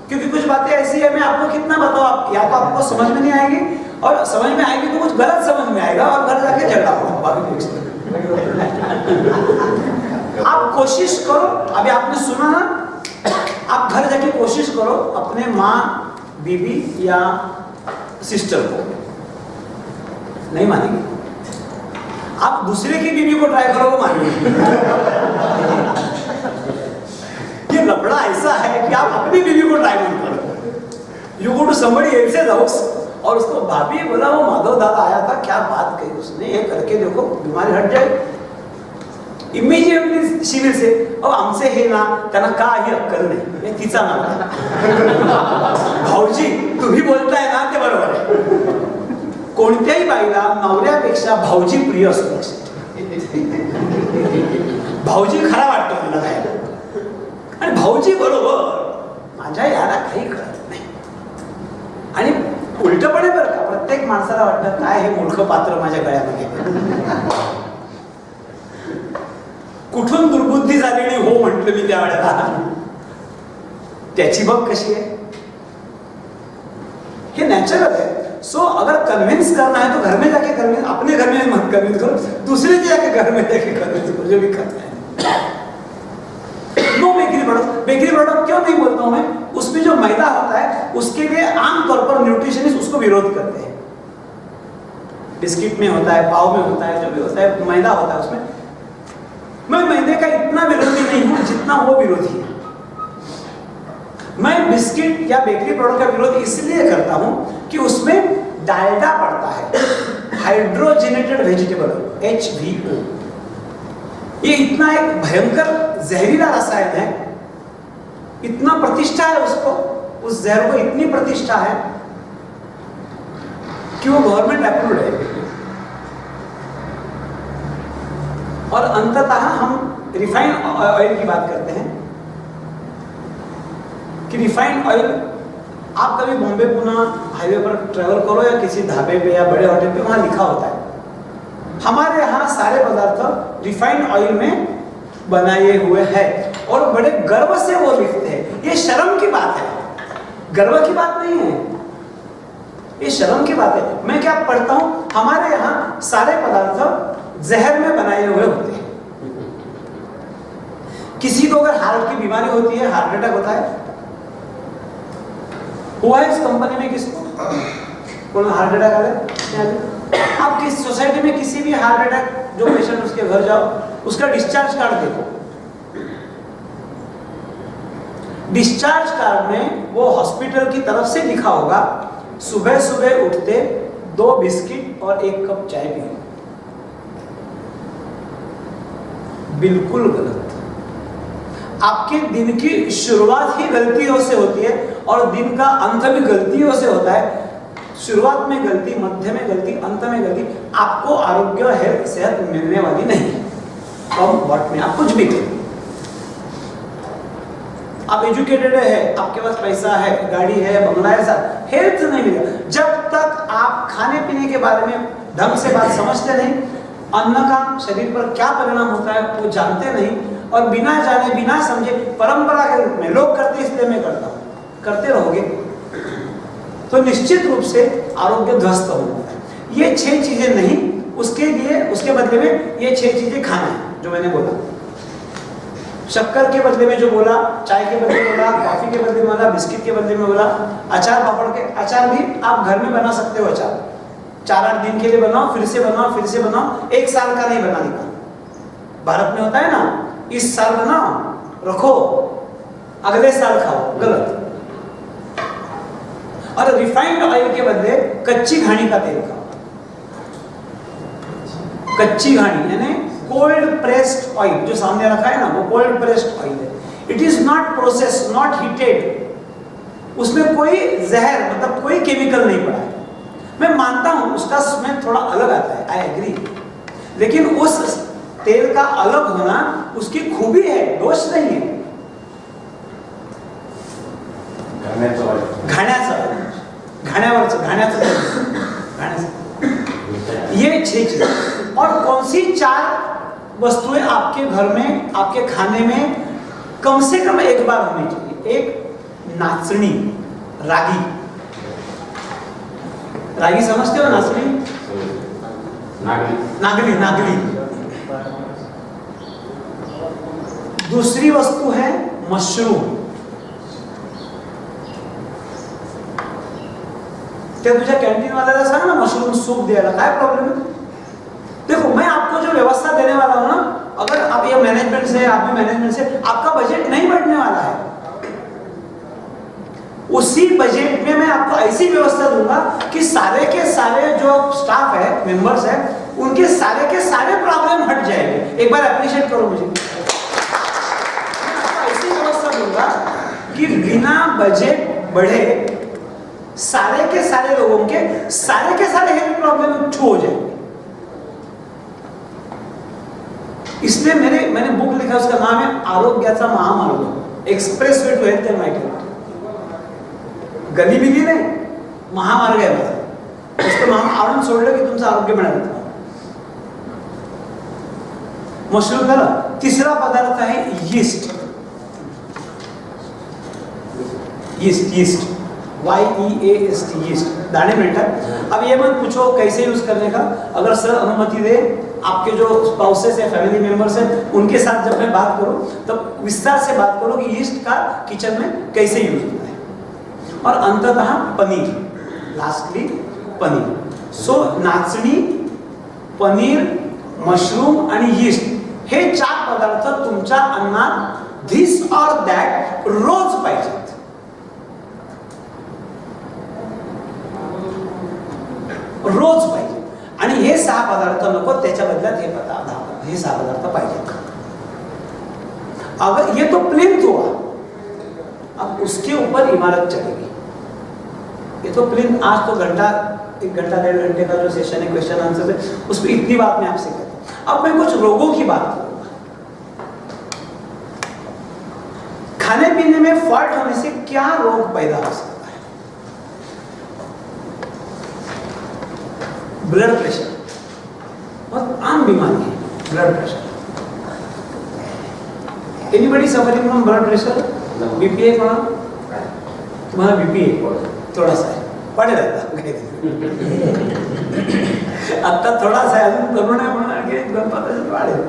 क्योंकि कुछ बातें ऐसी है, मैं आपको कितना बताऊं, आप या तो आपको समझ में नहीं आएगी और समझ में आएगी तो कुछ गलत समझ में आएगा और घर जाके झगड़ा होगा बाकी कुछ नहीं। आप कोशिश करो, अभी आपने सुना ना, आप घर जाके कोशिश करो अपने माँ बीबी या सिस्टर को, नहीं मानेगी। आप दूसरे की बीबी को ट्राई करो, वो मानेगी। ये लफड़ा ऐसा है कि आप अपनी बीवी को ट्राई मत करो। You go to somebody else's house और उसको भाभी बोला वो माधव दादा आया था, क्या बात कही उसने, ये करके देखो बीमारी हट जाए। इमिजिएटली शी विल से अब आमचे हे ना त्यांना काही अक्कल नाही, हे तिचा नाव आहे। भाऊजी तुम्ही बोलताय ना ते बरोबर आहे। कोणत्याही बाईला नवऱ्यापेक्षा भाऊजी प्रिय असतो। भाऊजी खरा वाटतो मला काय, आणि भाऊजी बरोबर, माझ्या याला काही कळत नाही। आणि उलटपणे बरं का, प्रत्येक माणसाला वाटतं काय हे मूर्ख पात्र माझ्या गळ्यामध्ये, कुठून दुर्बुद्धी झालेली हो म्हटलं मी त्यावेळेला, त्याची बघ कशी आहे। हे नॅचरल है। सो अगर कन्विंस करना है तो घर में जाके कन्विंस, अपने घर में मत कन्विंस करो, दूसरे के जाके घर में जाके कन्विंस करो, जो भी करना है। No bakery product, bakery product क्यों नहीं बोलता हूं मैं, उसमें जो मैदा होता है उसके लिए आमतौर पर न्यूट्रिशनिस्ट उसको विरोध करते हैं। बिस्किट में होता है, पाव में होता है, जो भी होता है मैदा होता है उसमें। मैं मैदे का इतना विरोधी नहीं हूं जितना वो विरोधी है। मैं बिस्किट या बेकरी प्रोडक्ट का विरोध इसलिए करता हूं कि उसमें डालडा पड़ता है, हाइड्रोजनेटेड वेजिटेबल ऑयल, HVO। ये इतना एक भयंकर जहरीला रसायन है, इतना प्रतिष्ठा है उसको, उस जहर को इतनी प्रतिष्ठा है कि वो गवर्नमेंट अप्रूव्ड है। और अंततः हम रिफाइंड ऑयल की बात करते हैं कि रिफाइंड ऑयल, आप कभी बॉम्बे पुणे हाईवे पर ट्रेवल करो या किसी ढाबे पे या बड़े होटल पे, वहां लिखा होता है हमारे यहाँ सारे पदार्थ रिफाइंड ऑयल में बनाए हुए हैं, और बड़े गर्व से वो लिखते हैं। ये शर्म की बात है, गर्व की बात नहीं है, ये शर्म की बात है। मैं क्या पढ़ता हूं, हमारे यहाँ सारे पदार्थ जहर में बनाए हुए होते हैं। किसी को अगर हार्ट की बीमारी होती है, हार्ट अटैक होता है, हुआ है इस कंपनी में किसको, कौन हार्ट अटैक आ गया, आप किस सोसाइटी में किसी भी हार्ट अटैक जो पेशेंट उसके घर जाओ, उसका डिस्चार्ज कार्ड देखो, डिस्चार्ज कार्ड में वो हॉस्पिटल की तरफ से लिखा होगा सुबह सुबह उठते 2 बिस्किट और 1 कप चाय पियो। बिल्कुल गलत। आपके दिन की शुरुआत ही गलतियों से होती है और दिन का अंत भी गलतियों से होता है। शुरुआत में गलती, मध्य में गलती, अंत में गलती, आपको आरोग्य हेल्थ सेहत मिलने वाली नहीं। कम वक्त में आप कुछ भी करें, आप एजुकेटेड है, आपके पास पैसा है, गाड़ी है, बंगला है, सब हेल्थ नहीं मिलेगा जब तक आप खाने पीने के बारे में ढंग से बात समझते नहीं, अन्न का शरीर पर क्या परिणाम होता है वो जानते नहीं, और बिना जाने बिना समझे परंपरा के रूप में लोग करते इसलिए मैं करता हूं, करते रहोगे तो निश्चित रूप से आरोग्य ध्वस्त होगा। ये 6 चीजें नहीं, उसके लिए उसके बदले में ये 6 चीजें खाना है जो मैंने बोला। शक्कर के बदले में जो बोला, चाय के बदले में बोला, कॉफी के बदले में बोला, बिस्किट के बदले में बोला, अचार पापड़ के, अचार भी आप घर में बना सकते हो। अचार 4-8 दिन के लिए बनाओ, फिर से बनाओ, फिर से बनाओ, 1 साल का नहीं बनाने का। भारत में होता है ना, इस साल बनाओ रखो अगले साल खाओ, गलत। और रिफाइंड ऑयल के बदले कच्ची घानी का तेल खाओ। कच्ची घानी यानी कोल्ड प्रेस्ड ऑयल, जो सामने रखा है ना वो कोल्ड प्रेस्ड ऑयल है। It is not processed, not heated, उसमें कोई जहर मतलब कोई केमिकल नहीं पड़ा है। मैं मानता हूं उसका स्मेल थोड़ा अलग आता है, आई एग्री, लेकिन उस तेल का अलग होना उसकी खूबी है, दोष नहीं है। घाण्यावरचं ये 6 चीज। और कौन सी 4 वस्तुएं आपके घर में, आपके खाने में कम से कम एक बार होनी चाहिए? एक नाचनी, रागी। रागी समझते हो? नाचनी, नागली, नागली। दूसरी वस्तु है मशरूम। त्या तुझ्या कॅन्टीन वाल्याला सांग ना मशरूम सूप द्यायला, काय प्रॉब्लम है? देखो मैं आपको जो व्यवस्था देने वाला हूं ना, अगर आप ये मैनेजमेंट से, आप भी मैनेजमेंट से, आपका बजट नहीं बढ़ने वाला है। उसी बजट में मैं आपको ऐसी व्यवस्था दूंगा कि सारे के सारे जो स्टाफ है, मेंबर्स है, उनके सारे के सारे प्रॉब्लम हट जाएंगे। एक बार अप्रिशिएट करो मुझे। ऐसी व्यवस्था दूंगा कि बिना बजट बढ़े सारे के सारे लोगों के सारे हेल्थ प्रॉब्लम छू हो जाएंगे। इसलिए मैंने बुक लिखा, उसका नाम है आरोग्याचा महामार्ग, express way to health and mind. गली बिली नाही, महामार्ग आहे माझा। नुसतं आवडून सोडलं की तुमचं आरोग्य मिळालं। मशरूम झालं। तिसरा पदार्थ है यीस्ट। यीस्ट YEAST, यीस्ट, दाने मिलकर। अब ये मत पूछो कैसे यूज करने का, अगर सर अनुमति दे, आपके जो स्पाउसेस है, फैमिली मेंबर्स है, उनके साथ जब मैं बात करूं तब विस्तार से बात करूं कि यीस्ट का किचन में कैसे यूज होता है। और अंततः पनीर, लास्टली पनीर। सो नाचणी, पनीर, मशरूम आणि यीस्ट हे 4 पदार्थ तुमच्या अन्नात धिस और दॅट रोज पाहिजेत। रोज पाहिजे। आणि हे 6 पदार्थ नको, त्याच्या बदल्यात हे 6 पदार्थ पाहिजे। अगर ये तो प्लिंथ हुआ, अब उसके ऊपर इमारत चलेगी। ये तो प्लिंथ, आज तो 1 घंटा 1.5 घंटे का जो सेशन है, क्वेश्चन आंसर है, उस पर इतनी बात मैं आपसे कहता हूं। अब मैं कुछ रोगों की बात करूंगा। खाने पीने में फॉल्ट होने से क्या रोग पैदा हो सकता है? ब्लड प्रेशर बहुत आम बीमारी है, blood pressure. Anybody suffering from blood pressure? BP है? तुम्हारा बीपी है? थोड़ा सा है, पड़े रहता आता थोडासा आहे, अजून तरुण आहे म्हणून आणखी 2-5 वाढेल,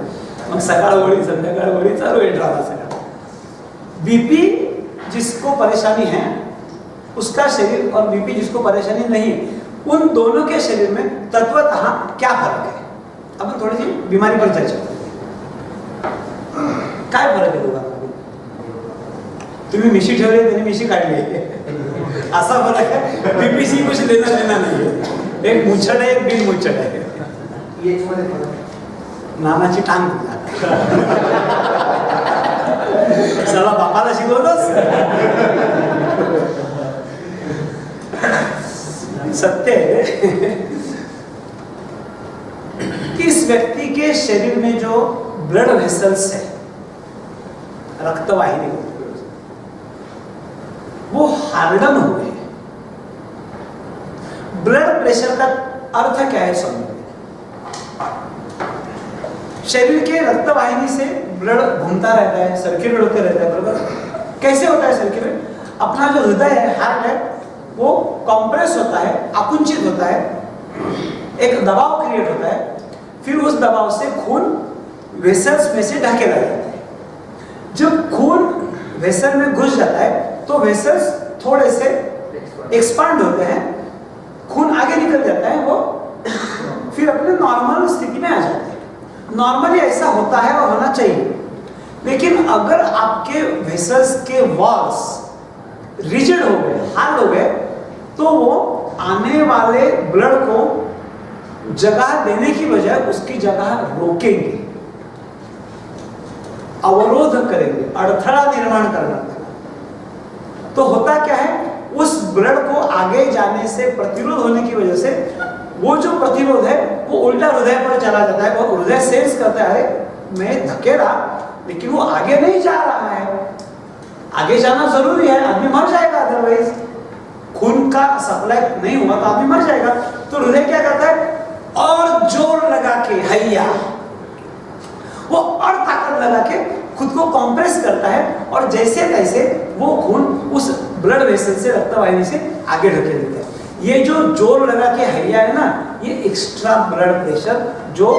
मग सकाळ होळी संध्याकाळ होळी चालू आहे ड्रामा सगळा। बीपी जिसको परेशानी है उसका शरीर, और बीपी जिसको परेशानी नहीं है, उन दोनों के शरीर में तत्वतः क्या फर्क है? अब थोड़ी सी बीमारी पर चर्चा करते हैं। काय फरक आहे दोघांमध्ये? तुम्ही मिशी ठेवली, त्यांनी मिशी काढली, असा फरक है। बीपी से कुछ लेना देना नहीं है। एक मुच्छड है, एक बिन मुच्छड है। एज मध्ये फरक आहे। नानाची टांग चला बापाला शिकवतोस। सत्य है। इस व्यक्ति के शरीर में जो ब्लड वेसल्स है, रक्तवाहिनी, वो हार्डन हुए हैं। ब्लड प्रेशर का अर्थ क्या है समझो। शरीर के रक्तवाहिनी से ब्लड घूमता रहता है, सर्कुलेट होते रहता है, बराबर? कैसे होता है सर्कुलेट? अपना जो हृदय है, हार्ट है, वो कॉम्प्रेस होता है, आकुंचित होता है, एक दबाव क्रिएट होता है, फिर उस दबाव से खून वेसल्स में से ढकेला जाता है। जब खून वेसल में घुस जाता है तो वेसल्स थोड़े से एक्सपांड होते हैं, खून आगे निकल जाता है, वो फिर अपने नॉर्मल स्थिति में आ जाते हैं। नॉर्मली ऐसा होता है और होना चाहिए। लेकिन अगर आपके वेसल्स के वॉल्स रिजिड हो गए, हार्ड हो गए, तो वो आने वाले ब्लड को जगह देने की बजाय उसकी जगह रोकेंगे, अवरोध करेंगे, अड़थड़ा निर्माण करना। तो होता क्या है, उस ब्लड को आगे जाने से प्रतिरोध होने की वजह से वो जो प्रतिरोध है वो उल्टा हृदय पर चला जाता है। वो हृदय सेंस करता है मैं धकेला, लेकिन वो आगे नहीं जा रहा है। आगे जाना जरूरी है, आदमी मर जाएगा अदरवाइज। खून खून का सप्लाई नहीं हुआ तो आदमी मर जाएगा। तो हृदय क्या करता है, और जोर लगा के हैया, वो और ताकत लगा के खुद को कंप्रेस करता है और जैसे तैसे वो खून उस ब्लड वेसल से, रक्त वाहिनी से आगे ढकेल देता है। ये जो जोर लगा के हैया है ना, ये एक्स्ट्रा ब्लड प्रेशर जो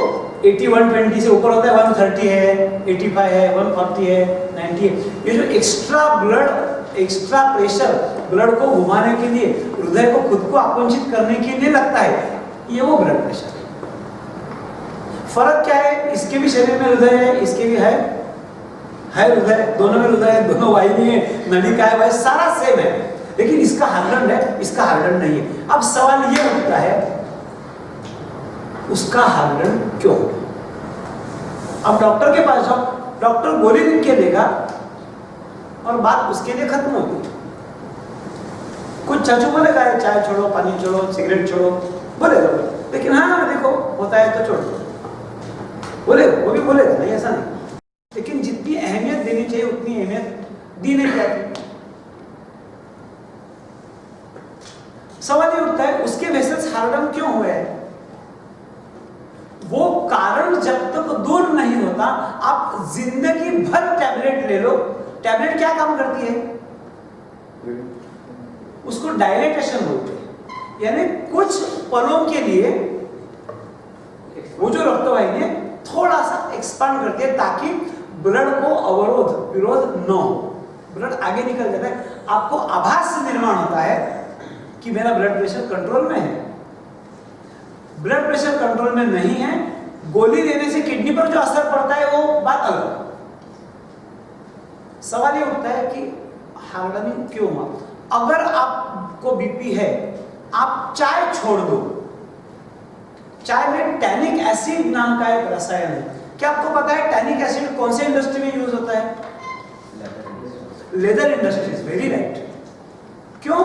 80-120 से ऊपर होता है, 130 है, 85 है, 140 है, 90 है, ये जो एक्स्ट्रा प्रेशर ब्लड को घुमाने के लिए, हृदय को खुद को आकुंचित करने के लिए लगता है, ये वो ब्लड प्रेशर है। फर्क क्या है, इसके भी शरीर में हृदय है, इसके भी है हृदय, दोनों में हृदय है, दोनों वाहिनी है, नली का है, सारा सेम है, लेकिन इसका हार्डन है, इसका हार्डन नहीं है। अब सवाल ये उठता है, उसका हार्डन क्यों? अब डॉक्टर के पास जाओ, डॉक्टर गोली लिख के देगा और बात उसके लिए खत्म होगी। कुछ चाचू बोलेगा चाय छोड़ो, पानी छोड़ो, सिगरेट छोड़ो, बोलेगा, लेकिन हाँ देखो होता है तो छोड़ दो, बोलेगा, वो भी बोलेगा, नहीं ऐसा नहीं, लेकिन जितनी अहमियत देनी चाहिए उतनी अहमियत दी नहीं जाती। सवाल ये उठता है, उसके वेसल्स हार्डन क्यों हुए हैं? वो कारण जब तक दूर नहीं होता, आप जिंदगी भर टैबलेट ले लो, टैबलेट क्या काम करती है? उसको डायलेटेशन बोलते हैं, यानी कुछ पलों के लिए वो जो रक्त वाहिनी है थोड़ा सा एक्सपांड करती है ताकि ब्लड को अवरोध विरोध न हो, ब्लड आगे निकल जाता है, आपको आभास निर्माण होता है कि मेरा ब्लड प्रेशर कंट्रोल में है। ब्लड प्रेशर कंट्रोल में नहीं है, गोली लेने से किडनी पर जो असर पड़ता है वो बात अलग। सवाल ये उठता है कि हार्डनिंग क्यों हुआ? अगर आपको बीपी है, आप चाय छोड़ दो, चाय में टैनिक एसिड नाम का एक रसायन है, क्या आपको पता है टैनिक एसिड कौन से इंडस्ट्री में यूज होता है? Leather industries, very right. क्यों,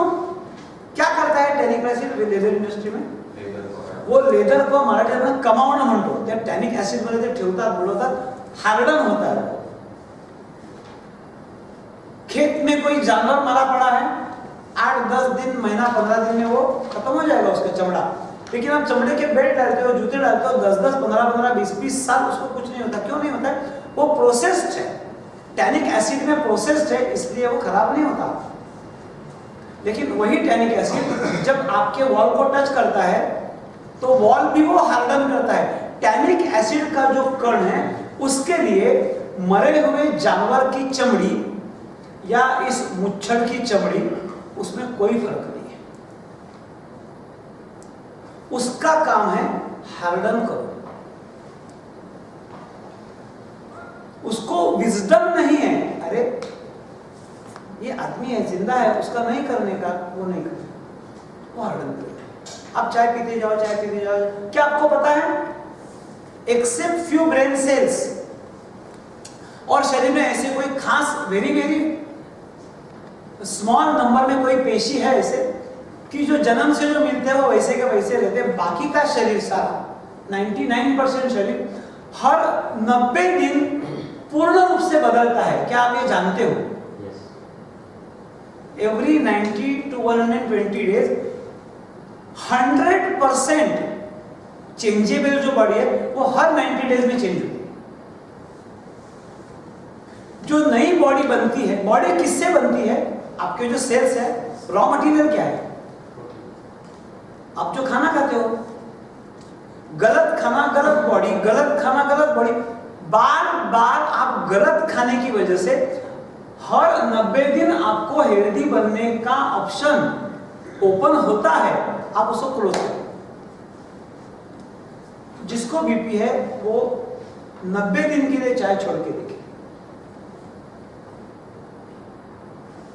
क्या करता है टॅनिक एसिड लेदर इंडस्ट्री में? वो लेदर को मराठीत कमावणं म्हणतो, त्या टॅनिक एसिड मध्ये ते ठेवतात, बुडवतात, हार्डन होता है। खेत में कोई जानवर मरा पड़ा है, 8-10 दिन, महीना, 15 दिन में वो खत्म हो जाएगा उसका चमड़ा, लेकिन आप चमड़े के बेल्ट डालते हो, जूते डालते हो, 10-10, 15-15, 20-20 साल उसको कुछ नहीं होता। क्यों नहीं होता है? वो प्रोसेस्ड है, टैनिक एसिड में प्रोसेस्ड है, इसलिए वो खराब नहीं होता। लेकिन वही टैनिक एसिड जब आपके वॉल को टच करता है तो वॉल भी वो हार्डन करता है। टैनिक एसिड का जो कण है उसके लिए मरे हुए जानवर की चमड़ी या इस मुच्छड़ की चमड़ी, उसमें कोई फर्क नहीं है। उसका काम है हार्डन करो। उसको विजडम नहीं है, अरे ये आदमी है, जिंदा है, उसका नहीं करने का, वो नहीं करता, वो हार्डन करेगा। आप चाय पीते जाओ, चाय पीते जाओ। क्या आपको पता है, एक्सेप्ट फ्यू ब्रेन सेल्स और शरीर में ऐसे कोई खास वेरी वेरी स्मॉल नंबर में कोई पेशी है ऐसे कि जो जन्म से जो मिलते हैं वो वैसे के वैसे रहते हैं। बाकी का शरीर सारा 99% शरीर हर 90 दिन पूर्ण रूप से बदलता है। क्या आप ये जानते हो? Every 90 to 120 days 100% चेंजेबल जो बॉडी है वो हर 90 डेज में चेंज होती है। जो नई बॉडी बनती है, बॉडी किससे बनती है? आपके जो सेल्स है, रॉ मटेरियल क्या है? आप जो खाना खाते हो, गलत खाना गलत बॉडी, गलत खाना गलत बॉडी, बार बार आप गलत खाने की वजह से हर 90 दिन आपको हेल्दी बनने का ऑप्शन ओपन होता है, आप उसको क्लोज करें। जिसको बीपी है वो 90 दिन के लिए चाय छोड़ के देखे।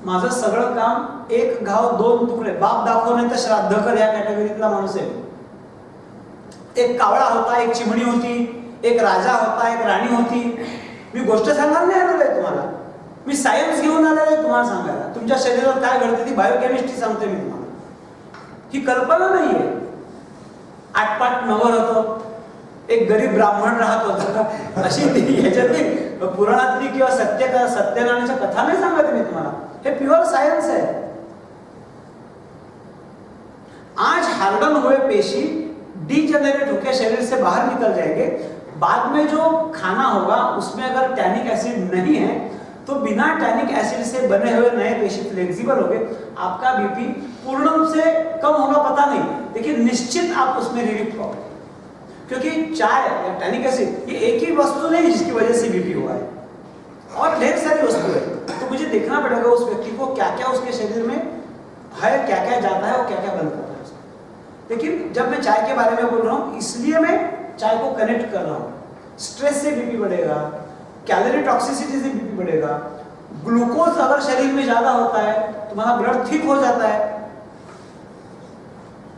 माझं सगळं काम एक घाव दोन तुकडे, बाप दाखवणे तर श्राद्ध कर या कॅटेगरीतला माणूस आहे। एक कावळा होता, एक चिमणी होती, एक राजा होता, एक राणी होती। मी गोष्ट सांगायला नाही आलेलो आहे तुम्हाला, मी सायन्स घेऊन आलेलो आहे तुम्हाला सांगायला। तुमच्या शरीरात काय घडते ती बायोकेमिस्ट्री सांगते मी तुम्हाला, ही कल्पना नाहीये। आटपाट नवर होतं, एक गरीब ब्राह्मण राहत होता, अशी ह्याच्यातली पुराणातली किंवा सत्यनारायणच्या कथा नाही सांगत मी तुम्हाला, हे प्युअर सायन्स आहे। हार्डन हुए पेशी डीजेनरेट होकर शरीर से बाहर निकल जाएंगे। बाद में जो खाना होगा उसमें अगर टैनिक एसिड नहीं है तो बिना टैनिक एसिड से बने हुए नए पेशी फ्लेक्सिबल हो गए, आपका बीपी पूर्ण रूप से कम होगा पता नहीं, लेकिन निश्चित आप उसमें रिलीफ पाओगे। क्योंकि चाय या टैनिक एसिड ये एक ही वस्तु नहीं जिसकी वजह से बीपी हुआ है, और ढेर सारी वस्तु है। तो मुझे देखना पड़ेगा उस व्यक्ति को क्या क्या उसके शरीर में है, क्या क्या जाता है और क्या क्या बंद करता है। लेकिन जब मैं चाय के बारे में बोल रहा हूँ इसलिए मैं चाय को कनेक्ट कर रहा हूँ। स्ट्रेस से बीपी बढ़ेगा, कैलोरी टॉक्सिसिटी से बीपी बढ़ेगा, ग्लूकोज अगर शरीर में ज्यादा होता है तुम्हारा ब्लड थिक हो जाता है,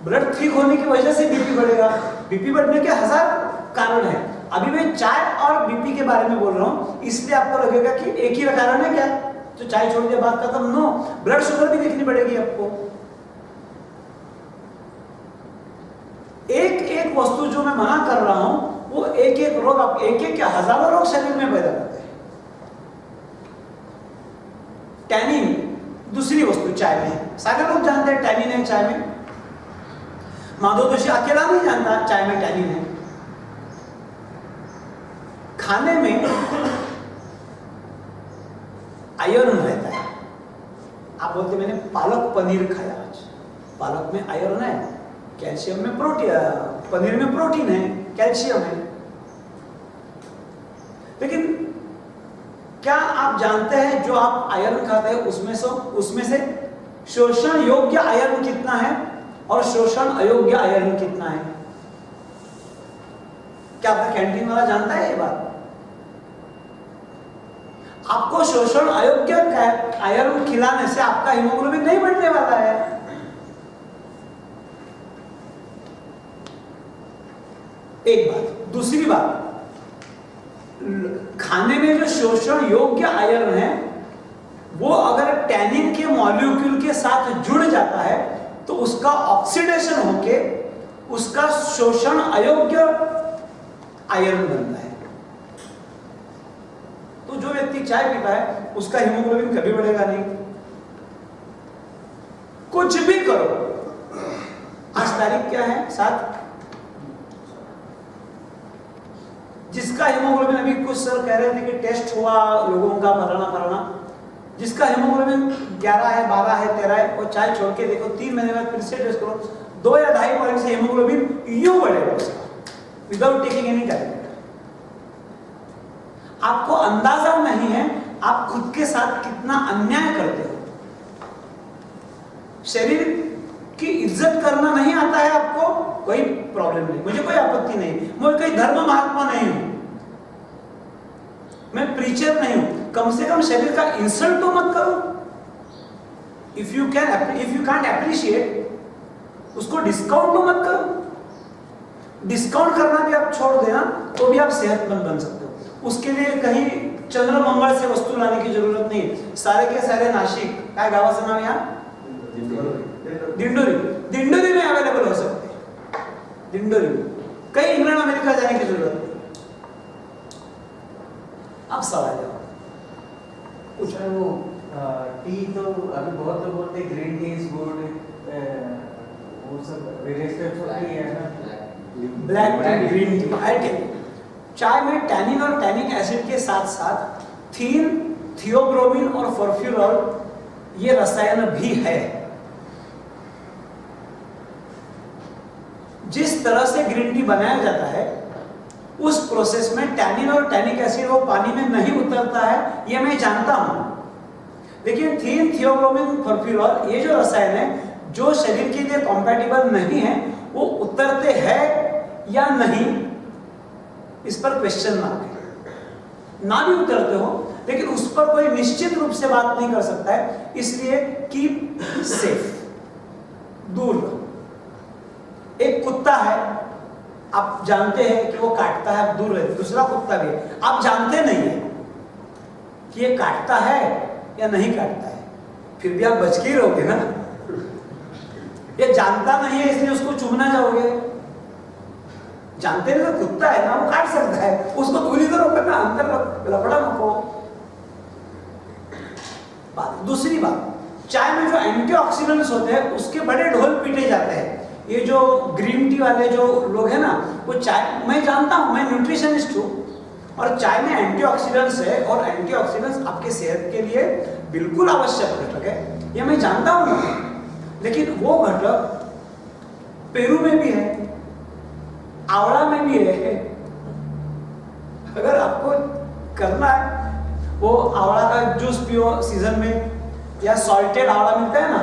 ब्लड थिक होने की वजह से बीपी बढ़ेगा। बीपी बढ़ने के हजार कारण है। अभी मैं चाय और बीपी के बारे में बोल रहा हूँ, इसलिए आपको लगेगा कि एक ही कारण है क्या, तो चाय छोड़ दिया बात खत्म। नो, ब्लड शुगर भी देखनी पड़ेगी आपको। एक एक वस्तु जो मैं मना कर रहा हूं वो एक एक रोग, आप एक एक क्या हजारों रोग शरीर में पैदा करते हैं। टैनिन दूसरी वस्तु चाय में है, सारे लोग जानते हैं टैनिन है चाय में। माधव जोशी अकेला नहीं जानता चाय में टैनिन है। खाने में आयरन रहता है। आप बोलते मैंने पालक पनीर खाया आज, पालक में आयरन है, कैल्शियम में प्रोटीन, पनीर में प्रोटीन है, कैल्शियम है। लेकिन क्या आप जानते हैं जो आप आयरन खाते हैं उसमें से शोषण योग्य आयरन कितना है और शोषण अयोग्य आयरन कितना है? क्या आपका कैंटीन वाला जानता है ये बात? आपको शोषण अयोग्य आयरन खिलाने से आपका हीमोग्लोबिन नहीं बढ़ने वाला है। एक बात। दूसरी बात, खाने में जो शोषण योग्य आयरन है वो अगर टैनिन के मॉलिक्यूल के साथ जुड़ जाता है तो उसका ऑक्सीडेशन होके उसका शोषण अयोग्य आयरन बनता है। तो जो व्यक्ति चाय पीता है उसका हीमोग्लोबिन कभी बढ़ेगा नहीं। कुछ भी करो। आज तारीख क्या है? 7। जिसका हीमोग्लोबिन, अभी कुछ सर कह रहे थे कि टेस्ट हुआ लोगों का फलाना, जिसका हीमोग्लोबिन 11 है, 12 है, 13 है, वो चाय छोड़ के देखो 3 महीने बाद फिर से टेस्ट करो, 2 या 2.5 पॉइंट से हीमोग्लोबिन यूं बढ़ेगा उसका, विदाउट टेकिंग एनी टैबलेट। आपको अंदाजा नहीं है आप खुद के साथ कितना अन्याय करते हो। शरीर की इज्जत करना नहीं आता है आपको, कोई प्रॉब्लम नहीं, मुझे कोई आपत्ति नहीं। मैं कोई धर्म महात्मा नहीं हूं, मैं प्रीचर नहीं हूं। कम से कम शरीर का इंसल्ट तो मत करो। इफ यू कांट अप्रिशिएट, उसको डिस्काउंट तो मत करो। डिस्काउंट करना भी आप छोड़ देना तो भी आप सेहतमंद बन सकते हो। उसके लिए कहीं चंद्र मंगल से वस्तु लाने की जरूरत नहीं। सारे के सारे नाशिक, काय गावाचं नाव यहाँ? दिंडोरी में अवेलेबल हो सकते हैं। दिंडोरी में, कहीं इंग्लैंड अमेरिका जाने की जरूरत नहीं। अब सवाल है कुछ वो टी तो अभी बहुत लोग बोलते हैं ग्रीन टी इज गुड, वो सब वेरिएशंस होती है ना, black tea, green tea. I tell, चाय में टैनिन और टैनिक एसिड के साथ साथ थीन, थियोब्रोमिन और फॉर्फ्यूरॉल ये रसायन भी है। जिस तरह से ग्रीन टी बनाया जाता है उस प्रोसेस में टैनिन और टैनिक एसिड वो पानी में नहीं उतरता है, ये मैं जानता हूं। लेकिन थीन, थियोब्रोमिन, फॉर्फ्यूरॉल ये जो रसायन है जो शरीर के लिए कॉम्पैटिबल नहीं है, वो उतरते हैं या नहीं, इस पर क्वेश्चन मार्क है। ना भी उतरते हो लेकिन उस पर कोई निश्चित रूप से बात नहीं कर सकता है, इसलिए कीप सेफ, दूर रहो। एक कुत्ता है, आप जानते हैं कि वो काटता है, आप दूर रहते। दूसरा कुत्ता भी है, आप जानते नहीं है कि ये काटता है या नहीं काटता है, फिर भी आप बच के ही रहोगे ना। ये जानता नहीं है इसलिए उसको चूमना जाओगे। जानते नहीं तो कुत्ता है ना, वो काट सकता है, उसको दूरी तो रोकना ना, अंदर लपड़ा नको। दूसरी बात, चाय में जो एंटीऑक्सीडेंट्स होते हैं उसके बड़े ढोल पीटे जाते हैं। ये जो ग्रीन टी वाले जो लोग हैं ना, वो चाय, मैं जानता हूँ, मैं न्यूट्रिशनिस्ट हूँ, और चाय में एंटीऑक्सीडेंट्स है, और एंटीऑक्सीडेंट्स आपके सेहत के लिए बिल्कुल आवश्यक घटक है, ये मैं जानता हूँ। लेकिन वो घटक पेरू में भी है, आंवला में भी है। अगर आपको करना है, वो आंवला का जूस पियो सीजन में, या सॉल्टेड आंवला मिलता है ना,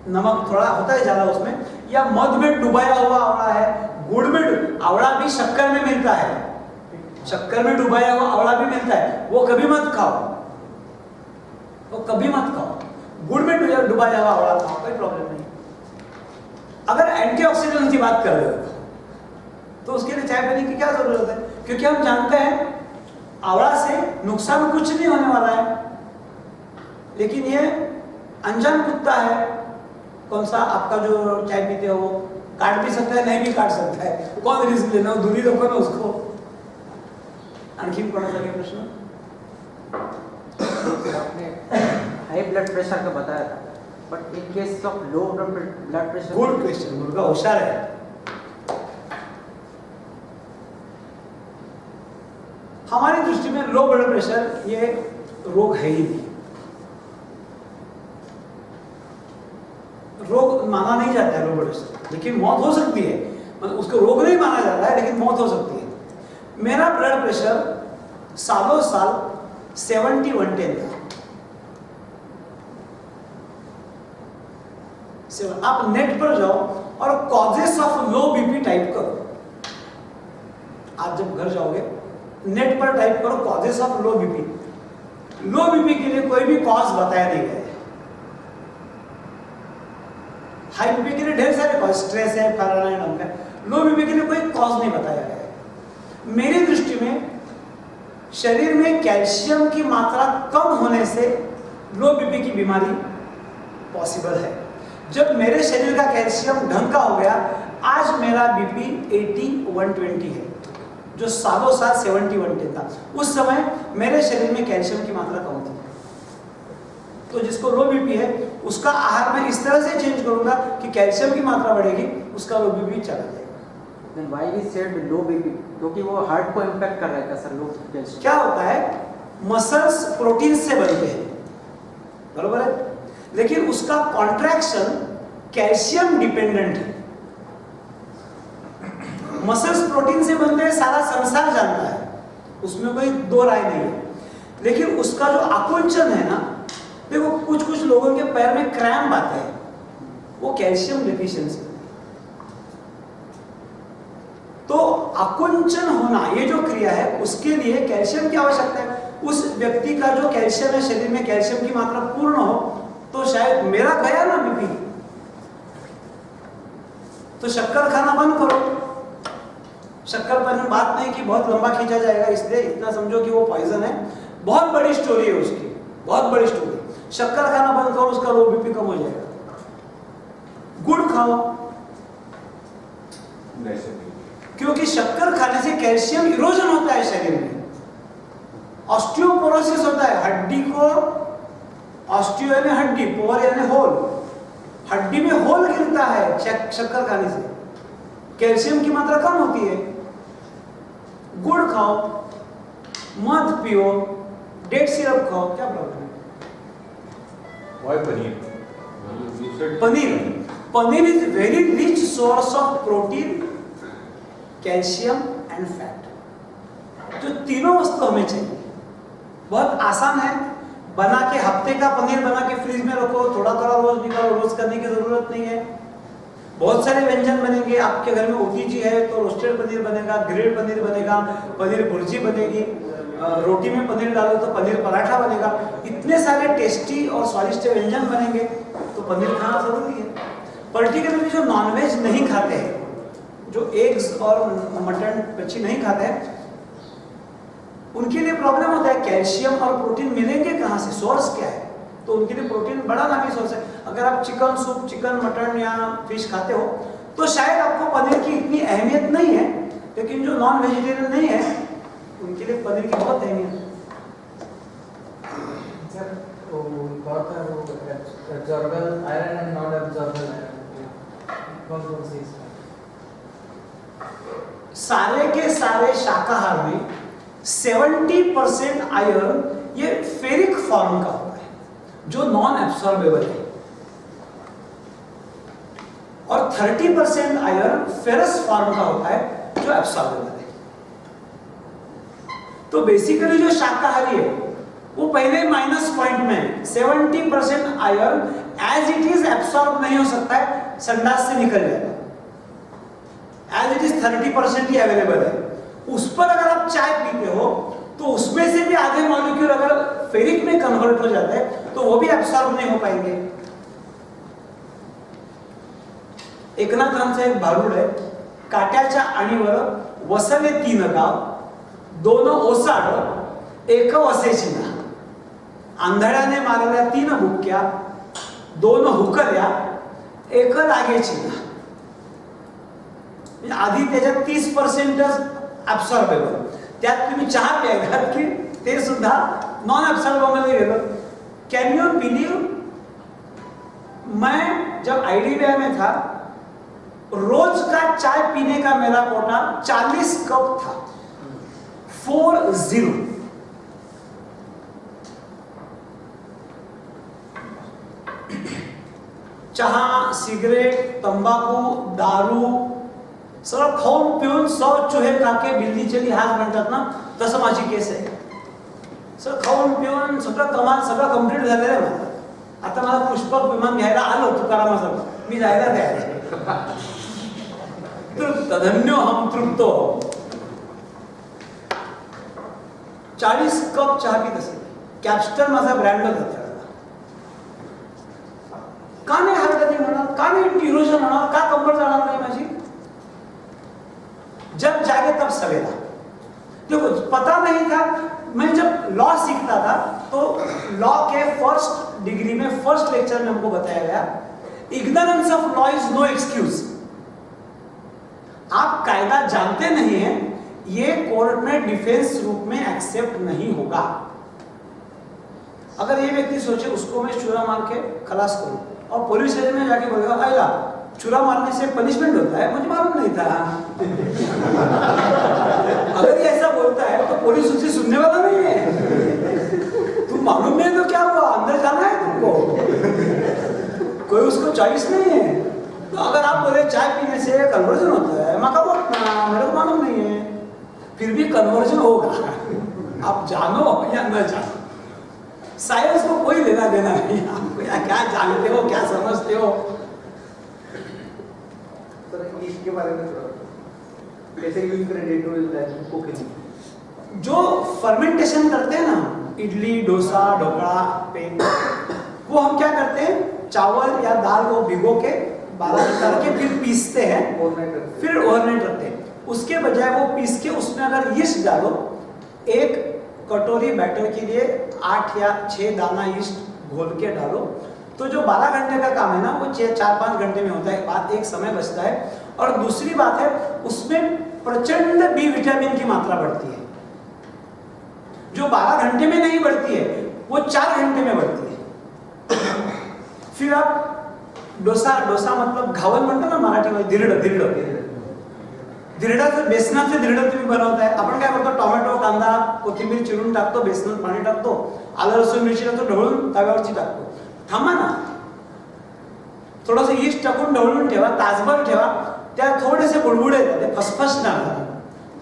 नमक थोड़ा होता है ज़्यादा उसमें, या मध में डुबाया हुआ आंवला है, गुड़ में, आंवला भी शक्कर में मिलता है, शक्कर में डुबाया हुआ आंवला भी मिलता है, वो कभी मत खाओ, वो कभी मत खाओ। गुड़ में डुबाया हुआ आंवला खाओ, कोई प्रॉब्लम नहीं। अगर एंटीऑक्सीडेंट की बात कर रहे हो तो उसके लिए चाय पीने की क्या जरूरत है? क्योंकि हम जानते हैं आंवला से नुकसान कुछ नहीं होने वाला है, लेकिन ये अनजान कुत्ता है, कौन सा आपका जो चाय पीते हो वो काट भी सकता है, नहीं भी काट सकता है, कौन रिस्क लेना, दूर ही रखो ना उसको। आणखी कोणाचा काही प्रश्न? आपने हाई ब्लड प्रेशर का बताया था, but in case of low blood pressure. Good question, मुर्गा होशियार है। हमारी दृष्टि में लो ब्लड प्रेशर ये रोग है ही नहीं, रोग माना नहीं जाता है लो ब्लड प्रेशर, लेकिन मौत हो सकती है, मतलब उसको रोग नहीं माना जाता है, लेकिन मौत हो सकती है। मेरा ब्लड प्रेशर सालों साल 70/110 था। आप नेट पर जाओ और causes of low BP type करो। आप जब घर जाओगे नेट पर टाइप करो causes of low BP. Low BP के लिए कोई भी कॉज बताया नहीं गया है। हाई बीपी के लिए ढेर सारे कॉज, स्ट्रेस है, फलाना है, ढमका है। लो बीपी के लिए कोई कॉज नहीं बताया गया है। मेरी दृष्टि में शरीर में कैल्शियम की मात्रा कम होने से लो बीपी की बीमारी पॉसिबल है। जब मेरे शरीर का कैल्शियम ढंग का हो गया, आज मेरा बीपी 80/120 है, जो सालों साल 70/110 था। उस समय मेरे शरीर में कैल्शियम की मात्रा कम थी। तो जिसको लो बीपी है उसका आहार मैं इस तरह से चेंज करूंगा कि कैल्शियम की मात्रा बढ़ेगी, उसका लो बीपी चला जाएगा। Then why we said low BP? क्योंकि वो हार्ट को इम्पैक्ट कर रहा है सर, लो कैल्शियम। क्या होता है, मसल्स प्रोटीन से बनते हैं, बरोबर है, लेकिन उसका कॉन्ट्रैक्शन कैल्शियम डिपेंडेंट है। मसल्स प्रोटीन से बनते हैं, सारा संसार जानता है, उसमें कोई दो राय नहीं है। लेकिन उसका जो आकुंचन है ना, देखो कुछ कुछ लोगों के पैर में क्रैम्प आते हैं, वो कैल्शियम डिफिशियंसी। तो आकुंचन होना ये जो क्रिया है, उसके लिए कैल्शियम की आवश्यकता है। उस व्यक्ति का जो कैल्शियम है, शरीर में कैल्शियम की मात्रा पूर्ण हो, तो शायद मेरा गया ना बीपी, तो शक्कर खाना बंद करो। शक्कर पर बात नहीं कि बहुत लंबा खींचा जाएगा, इसलिए इतना समझो कि वो पॉइजन है। बहुत बड़ी स्टोरी है उसकी, बहुत बड़ी स्टोरी। शक्कर खाना बंद करो, उसका लो बीपी कम हो जाएगा। गुड़ खाओ, क्योंकि शक्कर खाने से कैल्शियम इरोजन होता है शरीर में, ऑस्टियोपोरोसिस होता है। हड्डी को, ऑस्टियो यानी हड्डी, पोर यानी होल, हड्डी में होल गिरता है शक्कर खाने से, कैल्शियम की मात्रा कम होती है। गुड़ खाओ, मध पियो, डेट सिरप खाओ, क्या प्रॉब्लम है? Paneer is very rich source of protein, calcium and fat. जो तीनों वस्तु हमें चाहिए। बहुत आसान है, बना के हफ्ते का पनीर बना के फ्रिज में रखो, थोड़ा थोड़ा रोज निकालो, रोज करने की जरूरत नहीं है। बहुत सारे व्यंजन बनेंगे। आपके घर में ओटीजी है तो रोस्टेड पनीर बनेगा, ग्रिल्ड पनीर बनेगा, पनीर भुर्जी बनेगी, रोटी में पनीर डालो तो पनीर पराठा बनेगा। इतने सारे टेस्टी और स्वादिष्ट व्यंजन बनेंगे, तो पनीर खाना जरूरी है। पर्टिकुलरली जो नॉनवेज नहीं खाते हैं, जो एग्स और मटन मच्छी नहीं खाते हैं, उनके लिए प्रॉब्लम होता है। कैल्शियम और प्रोटीन मिलेंगे कहाँ से, सोर्स क्या है? तो उनके लिए प्रोटीन बड़ा नामी सोर्स है। अगर आप चिकन सूप, चिकन, मटन या फिश खाते हो तो शायद आपको पनीर की इतनी अहमियत नहीं है, लेकिन जो नॉन वेजिटेरियन नहीं है उनके लिए पनीर की बहुत अहमियत है। Absorbable iron and non absorbable iron, कौन से इसमें? सारे के सारे शाकाहार में 70% आयरन ये फेरिक फॉर्म का होता है, जो नॉन एब्सॉर्बेबल है, और 30% आयरन फेरस फॉर्म का होता है, जो एब्सॉर्बेबल है। तो बेसिकली जो शाकाहारी है वो पहले माइनस पॉइंट में है। 70% iron as it is absorb नहीं हो सकता है, संडास से निकल जाएगा। एज इट इज 30% ही अवेलेबल है। उस पर अगर आप चाय पीते हो तो उसमें से भी आधे मॉलिक्यूल अगर फेरिक में कन्वर्ट हो जाते हैं तो वो भी एब्सॉर्ब नहीं हो पाएंगे। एकनाथांचा एक भारूड आहे, काट्याच्या आणीवर वसले 3 गाव, 2 ओसाड 1 वसेची ना, आंधळ्याने मारल्या 3 बुक्क्या, 2 हुकल्या 1 लागेची ना. आधी त्याच्यात 30% ऍब्सॉर्बेबल, त्यात तुम्ही चहा प्यायलात की ते सुद्धा नॉन ऍब्सॉर्बेबल मध्ये गेलं. कैन यू बिलीव, मैं जब आईडीबीआई में था रोज का चाय पीने का मेरा कोटा 40 कप था, 40. चहा, सिगरेट, तंबाखू, दारू सगळं खाऊन पिऊन 100 चुहे खाके बिल्ली चली हात म्हणतात ना, तसं माझी केस आहे. सगळं खाऊन पिऊन सगळं कमाल सगळं कंप्लीट झालेलं आहे माझं. आता मला पुष्पक विमान घ्यायला आलो तुकारामाचं, मी जायला तयार आहे. तृप्त धन्यो हम तृप्तो. 40 कप चहा पीत असेल. कॅप्स्टर माझा ब्रँड होता. का नाही हार्ट अटॅक होणार, का नाही इरोजन होणार, का कंबर जाणार नाही माझी. जब जागे तब सवेरा. देखो पता नहीं था, मैं जब लॉ सीखता था तो लॉ के फर्स्ट डिग्री में फर्स्ट लेक्चर में हमको बताया गया, ignorance of law is no excuse. आप कायदा जानते नहीं हैं, ये कोर्ट में डिफेंस रूप में एक्सेप्ट नहीं होगा. अगर ये व्यक्ति सोचे उसको मैं छुरा मार के खलास करूं और पुलिस स्टेशन में जाके बोलेगा आएगा छुरा मारने से पनिशमेंट होता है, मुझे मालूम नहीं था. अगर ये ऐसा बोलता है तो पुलिस उसे सुनने वाला नहीं है. तुम मालूम नहीं तो क्या हुआ, अंदर जाना है तुमको, कोई उसको चॉइस नहीं है. तो अगर आप बोले चाय पीने से कन्वर्जन होता है, मका वक्त ना, मेरे को मालूम नहीं है, फिर भी कन्वर्जन होगा. आप जानो या न जानो, साइंस को कोई लेना देना नहीं. आप क्या जानते हो, क्या समझते हो. सर इसके बारे में कैसे यूज करें डे टू डे लाइफ में कुकिंग. जो फर्मेंटेशन करते हैं ना, इडली, डोसा, ढोकला, पेन, वो हम क्या करते हैं, चावल या दाल को भिगो के 12 करके फिर पीसते हैं, फिर ओवरनाइट रखते हैं. उसके बजाय वो पीस के उसमें अगर यीस्ट डालो, 1 कटोरी बैटर के लिए 8 या 6 दाना यीस्ट घोल के डालो, तो जो 12 घंटे का काम है ना वो 4-5 घंटे में होता है. बात एक समय बचता है. और दूसरी बात है उसमें प्रचंड बी विटामिन की मात्रा बढ़ती है, जो 12 घंटे में नहीं बढ़ती है, वो 4 घंटे में बढ़ती है. फिर आप डोसा मतलब घावन म्हणतो ना मराठीमध्ये, धिरडाचं बेसनाचे धिरडं तुम्ही बनवताय. आपण काय करतो, टोमॅटो, कांदा, कोथिंबीर चिरून टाकतो, बेसनात पाणी टाकतो, आलं लसूण मिरची टाकतो, ढवळून तव्यावरची टाकतो. थांबा ना, थोडंसं यीस्ट टाकून ढवळून ठेवा, तासभर ठेवा, त्या थोडेसे बुडबुडे येतात, फसफसणार.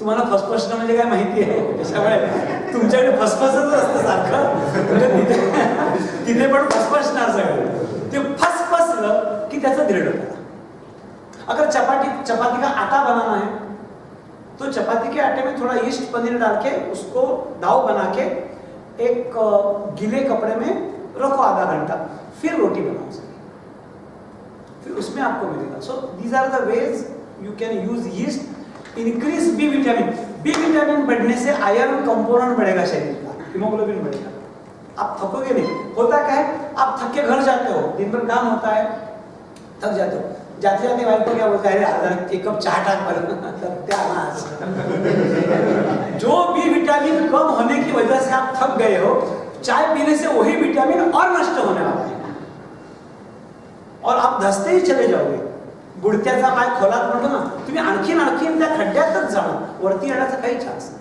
तुम्हाला फसफसणं म्हणजे काय माहिती आहे, त्याच्यामुळे तुमच्याकडे फसफसच असतं सारखं, म्हणजे तिथे पण फसफसणार सगळं. ते फसफसलं की त्याचं धिरडं करा. अगर चपाती का आटा बनाना है तो चपाती के आटे में थोड़ा यीस्ट पनीर डाल के उसको डाव बना के एक गीले कपड़े में रखो आधा घंटा, फिर रोटी बनाओ सके, फिर उसमें आपको मिलेगा. So these are the ways you can use yeast. Increase B vitamin. B vitamin बढ़ने से आयरन कंपोनेंट बढ़ेगा शरीर का, हीमोग्लोबिन बढ़ेगा. आप थकोगे नहीं. होता क्या है, आप थक के घर जाते हो, दिन भर काम होता है, थक जाते हो, जाते जाते वाइफ को क्या बोलता है, अरे 1 कप चाय टाक पर. जो बी विटामिन कम होने की वजह से आप थक गए हो, चाय पीने से वही विटामिन और नष्ट होने वाला है और आप धंसते ही चले जाओगे. बुडत्याचा पाय खोलात म्हणतो ना, तुम्ही आणखीन त्या खड्ड्यातच जाणार, वरती येण्याचा काही चान्स नाही.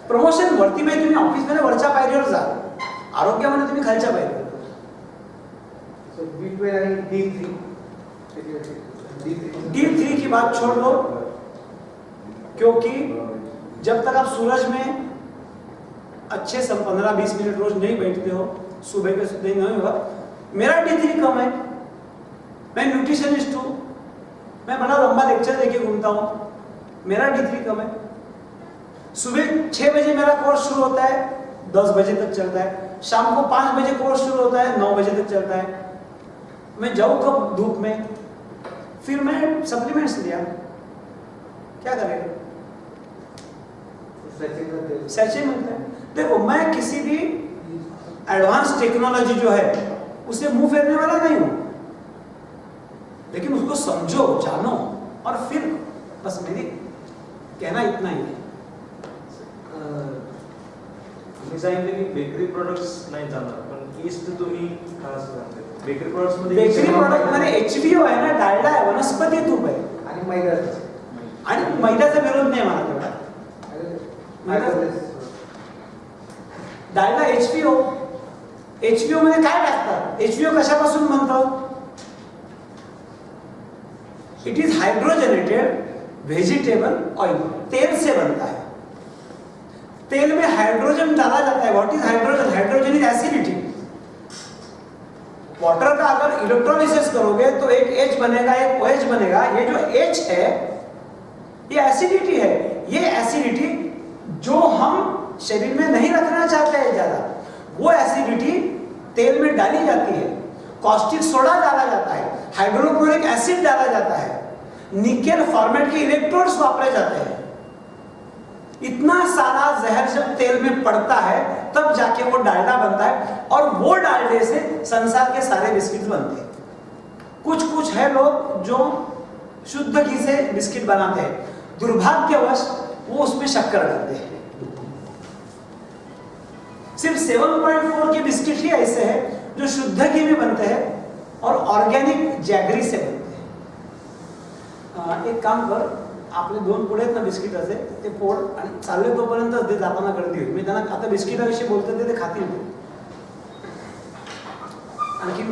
प्रमोशन वरती म्हणजे तुम्ही ऑफिसमध्ये वरच्या पायरीवर जा, आरोग्यामध्ये तुम्ही खालच्या पायरीवर. So B12 and D3. D3 की बात छोड़ दो, क्योंकि जब तक आप सूरज में अच्छे से 15-20 मिनट रोज नहीं बैठते हो, सुबह के सुबह नहीं होगा. मेरा D3 कम है, मैं न्यूट्रिशनिस्ट हूँ, मैं बड़ा लंबा लेक्चर देके घूमता हूँ, मेरा D3 कम है. सुबह 6 बजे मेरा कोर्स शुरू होता है, 10 बजे तक चलता है. शाम को 5 बजे कोर्स शुरू होता है, 9 बजे तक चलता है. मैं जाऊँ कब धूप में, फिर मैं सप्लीमेंट्स लिया, क्या करेगा, सैचे मिलता है. देखो मैं किसी भी एडवांस टेक्नोलॉजी जो है उसे मुंह फेरने वाला नहीं हूं, लेकिन उसको समझो, जानो और फिर बस मेरी कहना इतना ही है. तुम्ही सांगितले की बेकरी प्रोडक्ट्स नाही जाणार, पण ईस्ट तुम्ही खास सांगते बेकरी प्रोडक्ट्स मध्ये बेकरी प्रोडक्ट मध्ये HVO आहे ना, डालडा आहे, वनस्पती तूप आहे, आणि मैदा. आणि मैद्याचा विरोध नाही मला तेवढा. डालडा HVO मध्ये काय टाकतात, HVO कशापासून बनतं, it is hydrogenated vegetable oil, तेल से बनता है. तेल में हाइड्रोजन डाला जाता है. What is hydrogen, hydrogen is acidity. Water का अगर इलेक्ट्रोलिसिस करोगे तो एक H बनेगा, एक OH बनेगा. ये जो H है ये एसिडिटी है. ये एसिडिटी जो हम शरीर में नहीं रखना चाहते हैं ज्यादा, वो एसिडिटी तेल में डाली जाती है. कॉस्टिक सोडा डाला जाता है, हाइड्रोक्लोरिक एसिड डाला जाता है, निकेल फॉर्मेट के इलेक्ट्रोड्स वापरे जाते हैं. इतना सारा जहर जब तेल में पड़ता है तब जाके वो डालडा बनता है, और वो डालडे से संसार के सारे बिस्किट बनते हैं. कुछ है लोग जो शुद्ध घी से बिस्किट बनाते हैं, दुर्भाग्यवश वो उसमें शक्कर डालते हैं. सिर्फ 7.4 के बिस्किट ही ऐसे हैं जो शुद्ध घी में बनते हैं और ऑर्गेनिक जॅगरी से बनते हैं. एक काम कर, आपले 2 पुढे आहेत ना बिस्किटाचे, ते फोड आणि चालले तोपर्यंत ते जाताना गर्दी होईल. मी त्यांना आता बिस्किटाविषयी बोलतो ते खातील. आणखी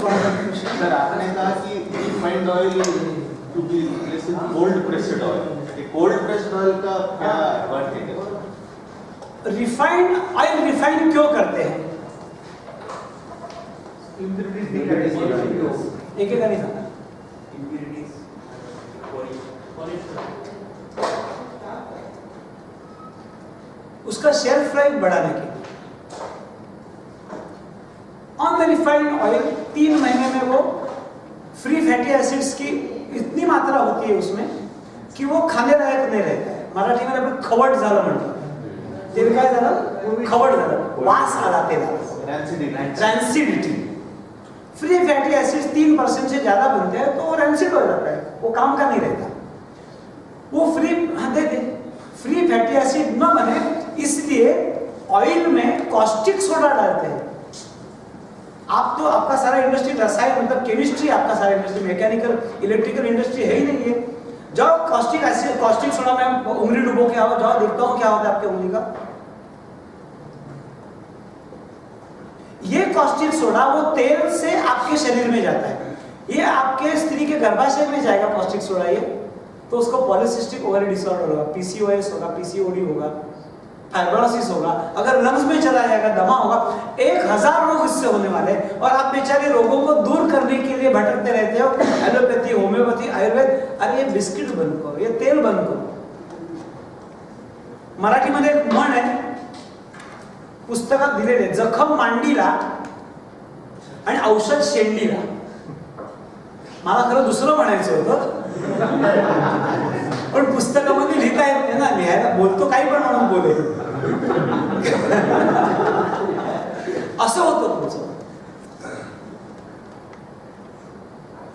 सर, आपने कहा कि refined oil to be replaced with cold pressed oil. Cold pressed oil का क्या एडवांटेज है? रिफाइंड ऑयल रिफाइन क्यों करते हैं, एक एक नहीं सांगा. उसका शेल्फ लाइफ बढ़ाने के. ऑन द रिफाइंड ऑयल 3 महीने में वो फ्री फैटी एसिड्स की इतनी मात्रा होती है उसमें कि वो खाने लायक नहीं रहता है. मराठीमध्ये आपण खवट झालं म्हणतो. तेल काय झालं, खवट झालं, वास आला तेलाला, रैंसिडिटी. फ्री फैटी एसिड्स 3% से ज्यादा बनते हैं तो वो रैंसिड हो जाता है, वो काम का नहीं रहता. वो फ्री फैटी एसिड न बने इसलिए ऑयल में कॉस्टिक सोडा डालते हैं. आप तो आपका सारा इंडस्ट्री रसायन मतलब केमिस्ट्री, आपका सारा इंडस्ट्री मैकेनिकल इलेक्ट्रिकल इंडस्ट्री है ही नहीं है. जाओ कॉस्टिक एसिड कॉस्टिक सोडा में उंगली डुबो के आओ, जाओ देखता हूं क्या होता है आपके उंगली का. ये कॉस्टिक सोडा वो तेल से आपके शरीर में जाता है, ये आपके स्त्री के गर्भाशय में जाएगा कॉस्टिक सोडा ये, तो उसको पॉलिसिस्टिक ओवरी डिसऑर्डर होगा, PCOS होगा, PCOD होगा, फाइब्रोसिस होगा. अगर लंग्स में चला जाएगा, दमा होगा, 1000 रोग इससे होने वाले. और आप बेचारे रोगों को दूर करने के लिए भटकते रहते हो, एलोपैथी, होम्योपैथी, आयुर्वेद. अरे ये बिस्किट बंद करो, ये तेल बंद करो. मराठीमध्ये एक म्हण आहे, पुस्तकात दिलेले, जखम मांडीला आणि औषध शेंडीला. मला खरं दुसरं म्हणायचं होतं, पण पुस्तकामध्ये लिहिता येत नाही ना, लिहायला बोलतो काही पण म्हणून बोलेल असं होतं तुमचं.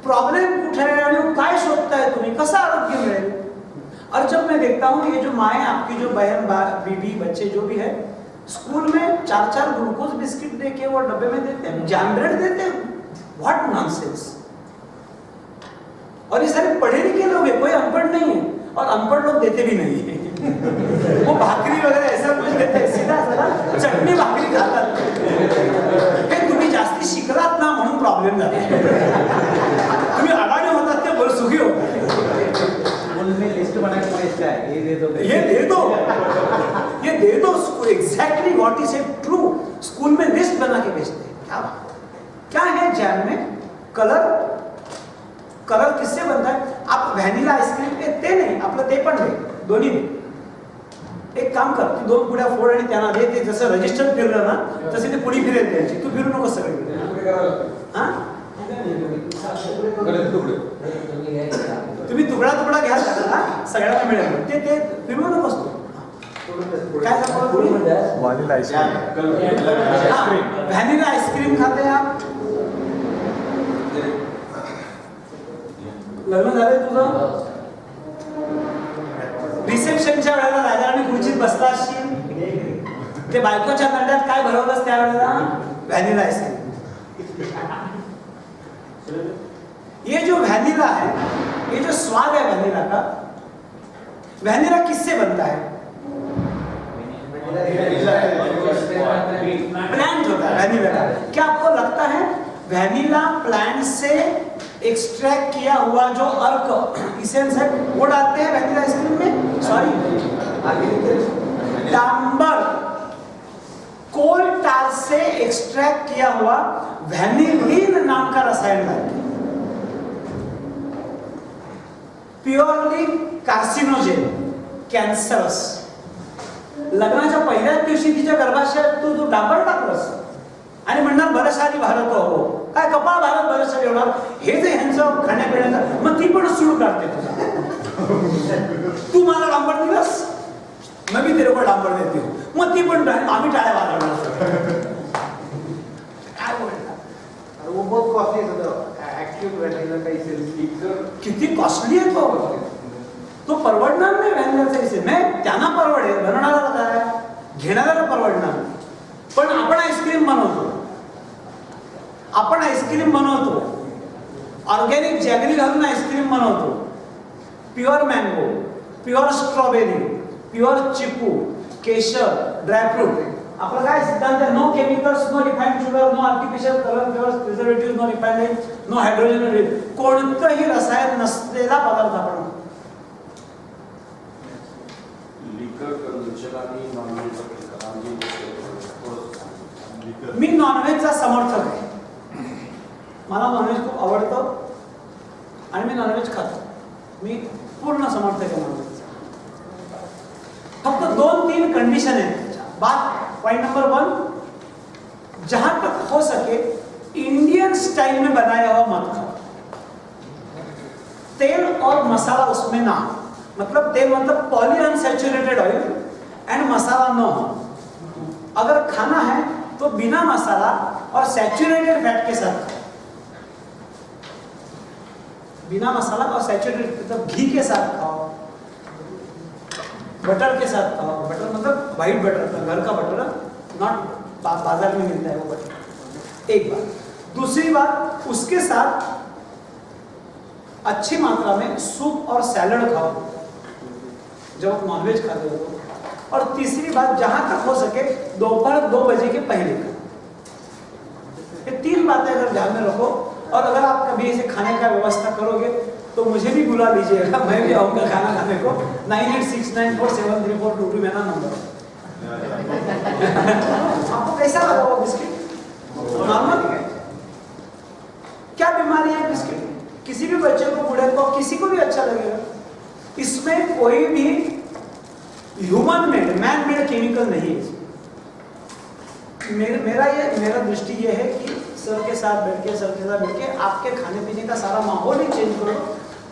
प्रॉब्लेम कुठे है आणि काय शोधताय तुम्ही, कसं आरोग्य मिळेल. और जब मैं देखता हूँ ये जो माएँ आपकी जो बहन बीबी बच्चे जो भी है स्कूल में 4-4 ग्लूकोज बिस्किट देके वो डब्बे में देते हैं, जैम ब्रेड देते हैं. What nonsense. और ये सारे पढ़े लिखे लोग हैं, कोई अनपढ़ नहीं है, और अनपढ़ लोग देते भी नहीं है। वो भाकरी वगैरह ऐसा कुछ देते, सीधा साधा चटणी भाकरी खातात. हे तुम्ही जास्ती शिकलात ना म्हणून प्रॉब्लेम झाला. तुम्ही अडाणी होतात ते बरं सुखी होतात. उनमें लिस्ट बना के भेजता है, ये दे दो, ये दे दो, ये दे दो. Exactly what is it true. School में लिस्ट बना के भेजते हैं. क्या बात, क्या है जैम में? कलर. कलर किससे बनता है? आप व्हॅनिला आईस्क्रीम ते नाही, आपलं ते पण दे, दोन्ही दे. एक काम कर, तू 2 पुड्या फोड आणि त्यांना दे. ते जसं रजिस्टर फिरलं ना तसे ते पुढी फिरेल त्यांची. तू फिरू नको सगळे. हा, तुम्ही तुकडा तुकडा घ्या ना, सगळ्यांना मिळेल. ते ते फिरवू नकोस तू. काय सांगतो तुम्ही? व्हॅनिला व्हॅनिला आईस्क्रीम खाते आप. लग्न झालंय तुझं? रिसेप्शनच्या वेळेला राजा आणि खुर्चीत बसला असशील, ते बायकोच्या नंड्यात काय भरवलंस त्यावेळेला? Vanilla ice cream. ये जो वैनिला है, ये जो स्वाद है वैनिला का, वैनिला किससे बनता है? प्लांट होता है वैनिला का. क्या आपको लगता है वैनिला प्लांट से एक्सट्रैक्ट किया हुआ जो अर्क इसेंस है वो डालते हैं वैनिला आइसक्रीम में? सॉरी, डांबर कोल टार से एक्सट्रैक्ट किया हुआ वैनिलीन नाम का रसायन डालते हैं. Purely carcinogen, cancerous. लग्नाच्या पहिल्याच दिवशी तिच्या गर्भाशयात तू डांबर टाकलंस आणि म्हणणार बरशाली भारत हो, काय कपाळ भारत बरशाली होणार. हे जे ह्यांचं खाण्यापिण्याचं, मग ती पण सूड काढते तुझा. तू मला डांबर दिलंस, मग मी तेरे को डांबर देते हो, मग ती पण आम्ही टाळ्या वाजवणार. काय बोलणार? वो बहुत कॉस्टली है एक्टिव वैनिला का इसेंस. किती कॉस्टली आहे तो परवडणार नाही व्हॅनिलाचा इसेंस. नाही, त्यांना परवडेल, बनवणाऱ्याला काय, घेणाऱ्याला परवडणार नाही. पण आपण आईस्क्रीम बनवतो, ऑर्गॅनिक जॅगरी घालून आईस्क्रीम बनवतो. Pure mango, pure strawberry, pure chikoo, केशर, ड्रायफ्रूट. आपला काय सिद्धांत आहे? No chemicals, no refined sugar, no artificial colour, flavours, preservative, no refined, no hydrogen. कोणतंही रसायन नसलेला पदार्थ आपण. मी नॉनव्हेजचा समर्थक आहे. मला नॉनव्हेज खूप आवडतं आणि मी नॉनव्हेज खातो. मी पूर्ण समर्थक आहे नॉनव्हेजचा. फक्त 2-3 कंडिशन आहेत. बात पॉइंट नंबर 1, जहां तक हो सके इंडियन स्टाइल में बनाया हुआ मत खाओ. तेल और मसाला उसमें ना, मतलब तेल मतलब पॉली अनसैचुरेटेड ऑयल एंड मसाला न हो. अगर खाना है तो बिना मसाला और सैचुरेटेड फैट के साथ खाओ. बिना मसाला और सैचुरेटेड मतलब घी के साथ खाओ, बटर के साथ खाओ. बटर मतलब वाइट बटर, घर का बटर, नॉट बाजार में मिलता है वो बटर. एक बात. दूसरी बात, उसके साथ अच्छी मात्रा में सूप और सैलड खाओ जब आप नॉनवेज खाते हो. और तीसरी बात, जहां तक हो सके दोपहर 2 बजे के पहले का. ये 3 बातें अगर ध्यान में रखो, और अगर आप कभी ऐसे खाने का व्यवस्था करोगे तो मुझे भी बुला लीजिएगा, मैं भी आऊंगा खाना खाने को. 9869473422 मेरा नंबर है. आपको कैसा लगा वो बिस्किट? नॉर्मल है. क्या बीमारी है बिस्किट? किसी भी बच्चे को, बूढ़े को, किसी को भी अच्छा लगेगा. इसमें कोई भी human made, man made chemical नहीं है. मेरा दृष्टि ये है कि सर के साथ बैठ के आपके खाने पीने का सारा माहौल ही चेंज करो,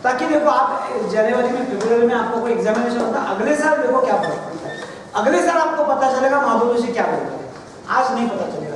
ताकि देखो आप जनवरी में, फरवरी में आपको कोई एग्जामिनेशन होता है, अगले साल देखो क्या फर्क पड़ता है. अगले साल आपको पता चलेगा माधुरी जी क्या बोलते हैं, आज नहीं पता चलेगा.